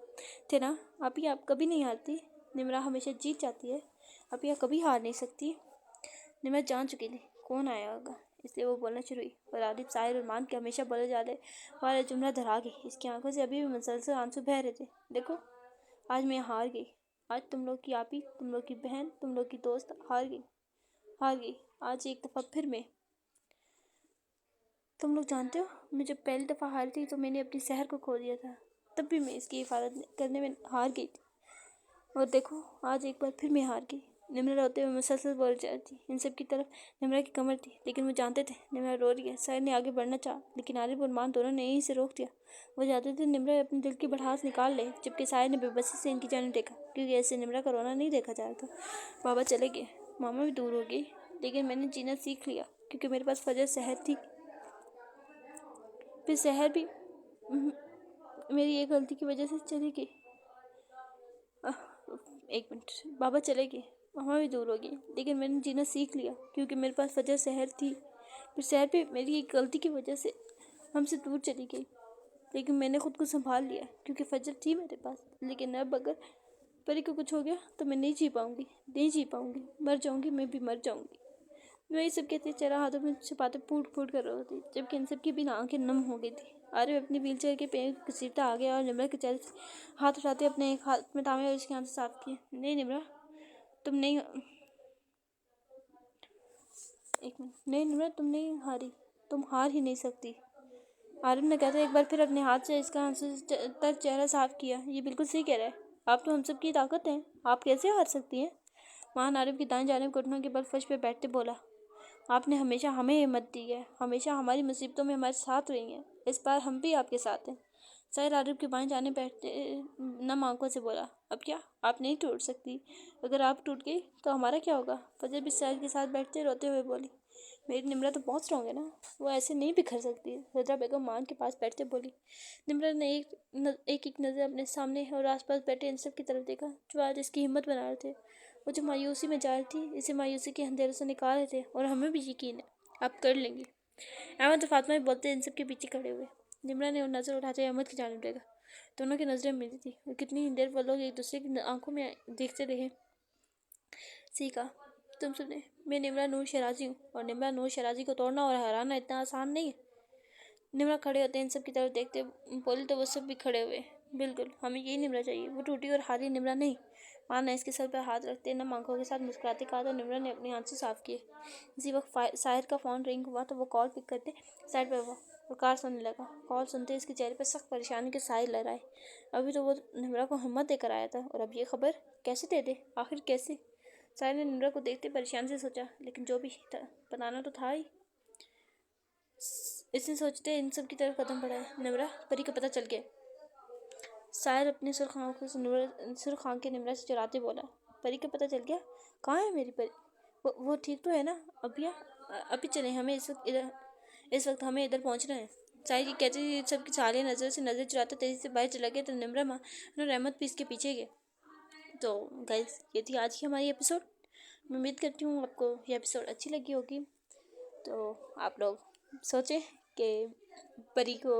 थे ना, आप कभी नहीं हारती, निम्रा हमेशा जीत जाती है, आप कभी हार नहीं सकती। निम्रा जान चुकी थी कौन आया होगा। इसलिए वो बोलना शुरू हुई और आरिफ, साहिर और मान के हमेशा बोले जाते वाला जुमला दोहरा गई। इसकी आंखों से अभी भी मुसलसल आंसू बह रहे थे। देखो, आज मैं हार गई। आज तुम लोग की आपी, तुम लोग की बहन, तुम लोग की दोस्त हार गई, हार गई। आज एक दफ़ा फिर मैं। तुम लोग जानते हो, मैं जब पहली दफ़ा हारी थी तो मैंने अपनी शहर को खो दिया था। तब भी मैं इसकी हिफाजत करने में हार गई थी। और देखो, आज एक बार फिर मैं हार गई। निम्रा रोते हुए मुसलसल बोल जाती। इन सब की तरफ निम्रा की कमर थी, लेकिन वो जानते थे निम्रा रो रही है। साहिर ने आगे बढ़ना चाहा, लेकिन आरिफ और मान दोनों ने यहीं से रोक दिया। वो चाहते थे निम्रा अपने दिल की भड़ास निकाल ले, जबकि साहिर ने बेबसी से इनकी जाने देखा, क्योंकि ऐसे निम्रा का रोना नहीं देखा जा रहा था। बाबा चले गए, मामा भी दूर हो गई, लेकिन मैंने जीना सीख लिया, क्योंकि मेरे पास फजर शहर थी। फिर शहर भी मेरी एक गलती की वजह से चली गई। एक मिनट, बाबा चले गए, मामा भी दूर हो गई, लेकिन मैंने जीना सीख लिया, क्योंकि मेरे पास फजर शहर थी। फिर शहर भी मेरी एक गलती की वजह से हमसे दूर चली गई, लेकिन मैंने खुद को संभाल लिया, क्योंकि फजर थी मेरे पास। लेकिन अब अगर परी को कुछ हो गया तो मैं नहीं जी पाऊंगी, नहीं जी पाऊंगी, मर जाऊंगी, मैं भी मर जाऊंगी। वही सब कहते, चेहरा हाथों में छिपाते फूट फूट कर रही थी, जबकि इन सब की भी आंखें नम हो गई थी। आरिफ अपनी व्हीलचेयर के पैर घसीटता आ गया और निम्रा के चेहरे से हाथ उठाते अपने एक हाथ में थामे और उसकी आंखें साफ किए। नहीं निम्रा, तुम नहीं, एक मिनट, नहीं निम्रा, तुम नहीं हारी, तुम हार ही नहीं सकती। आरिफ ने कहते एक बार फिर अपने हाथ से इसका आंसू तक चेहरा साफ किया। ये बिल्कुल सही कह रहा है, आप तो हम सब की ताकत हैं, आप कैसे हार सकती हैं? महान आरिफ की दाएं जानिब घुटनों के बल फर्श पे बैठते बोला, आपने हमेशा हमें हिम्मत दी है, हमेशा हमारी मुसीबतों में हमारे साथ रही हैं। इस बार हम भी आपके साथ हैं। साहिर आरिफ के बाएं जाने बैठते नम आंखों से बोला, अब क्या, आप नहीं टूट सकती? अगर आप टूट गई तो हमारा क्या होगा? फजर भी साहिर के साथ बैठते रोते हुए बोली, मेरी निम्रा तो बहुत स्ट्रांग है ना, वो ऐसे नहीं बिखर सकती। रजा बेगम मान के पास बैठते बोली। निम्रा ने एक नज़र अपने सामने और आसपास बैठे इन सब की तरफ देखा, जो आज इसकी हिम्मत बना रहे थे। वो जो मायूसी में जा रही थी, इसे मायूसी के अंधेरों से निकाल रहे थे, और हमें भी यकीन है आप कर लेंगी। अहमद और फातिमा भी बोलते इन सब के पीछे खड़े हुए। निम्रा ने नज़र उठाते अहमद की जानिब देखा। दोनों की नज़रें मिली थी, और कितनी ही देर वो लोग एक दूसरे की आंखों में देखते रहे। सीखा, तुम सुने, मैं निम्रा नूर शराजी हूँ, और निम्रा नूर शराजी को तोड़ना और हराना इतना आसान नहीं है। निम्रा खड़े होते इन सब की तरफ देखते बोले तो वो सब भी खड़े हुए। बिल्कुल, हमें यही निम्रा चाहिए, वो टूटी और हारी निम्रा नहीं। माँ ने इसके सर पर हाथ रखते नम आंखों के साथ मुस्कुराते कहा, तो निम्रा ने अपनी आंसू साफ किए। इसी वक्त साहिर का फ़ोन रिंग हुआ, तो वो कॉल पिक करते साइड पर हुआ और कार सुनने लगा। कॉल सुनते इसके चेहरे पर सख्त परेशानी के साए लहराए। अभी तो वो निम्रा को हिम्मत देकर आया था, और अब ये खबर कैसे दे दे, आखिर कैसे? साहिर ने निम्रा को देखते परेशान से सोचा, लेकिन जो भी था बताना तो था ही। इसने सोचते इन सब की तरफ कदम बढ़ाया। निम्रा, परी का पता चल गया। साहिर अपनी सुर्ख आंखें निम्रा से चुराते बोला, परी का पता चल गया? कहाँ है मेरी परी? वो ठीक तो है ना? अभी चलें, हमें इस वक्त हमें इधर पहुँचना है। साहिर ये कहते सबकी सारी नज़र से नज़र चुराते तेजी से बाहर चला गया, तो निम्रा माँ और रहमत भी इसके पीछे गए। तो गाइस, ये थी आज की हमारी एपिसोड। मैं उम्मीद करती हूँ आपको ये एपिसोड अच्छी लगी होगी। तो आप लोग सोचें कि परी को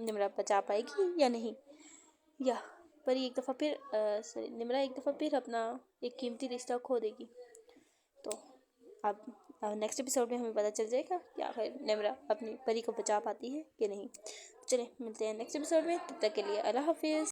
निम्रा बचा पाएगी या नहीं, या परी एक दफ़ा फिर निम्रा एक दफ़ा फिर अपना एक कीमती रिश्ता खो देगी। तो अब नेक्स्ट एपिसोड में हमें पता चल जाएगा कि आखिर निम्रा अपनी परी को बचा पाती है कि नहीं। चलिए मिलते हैं नेक्स्ट एपिसोड में, तब तक के लिए अल्लाह हाफिज़।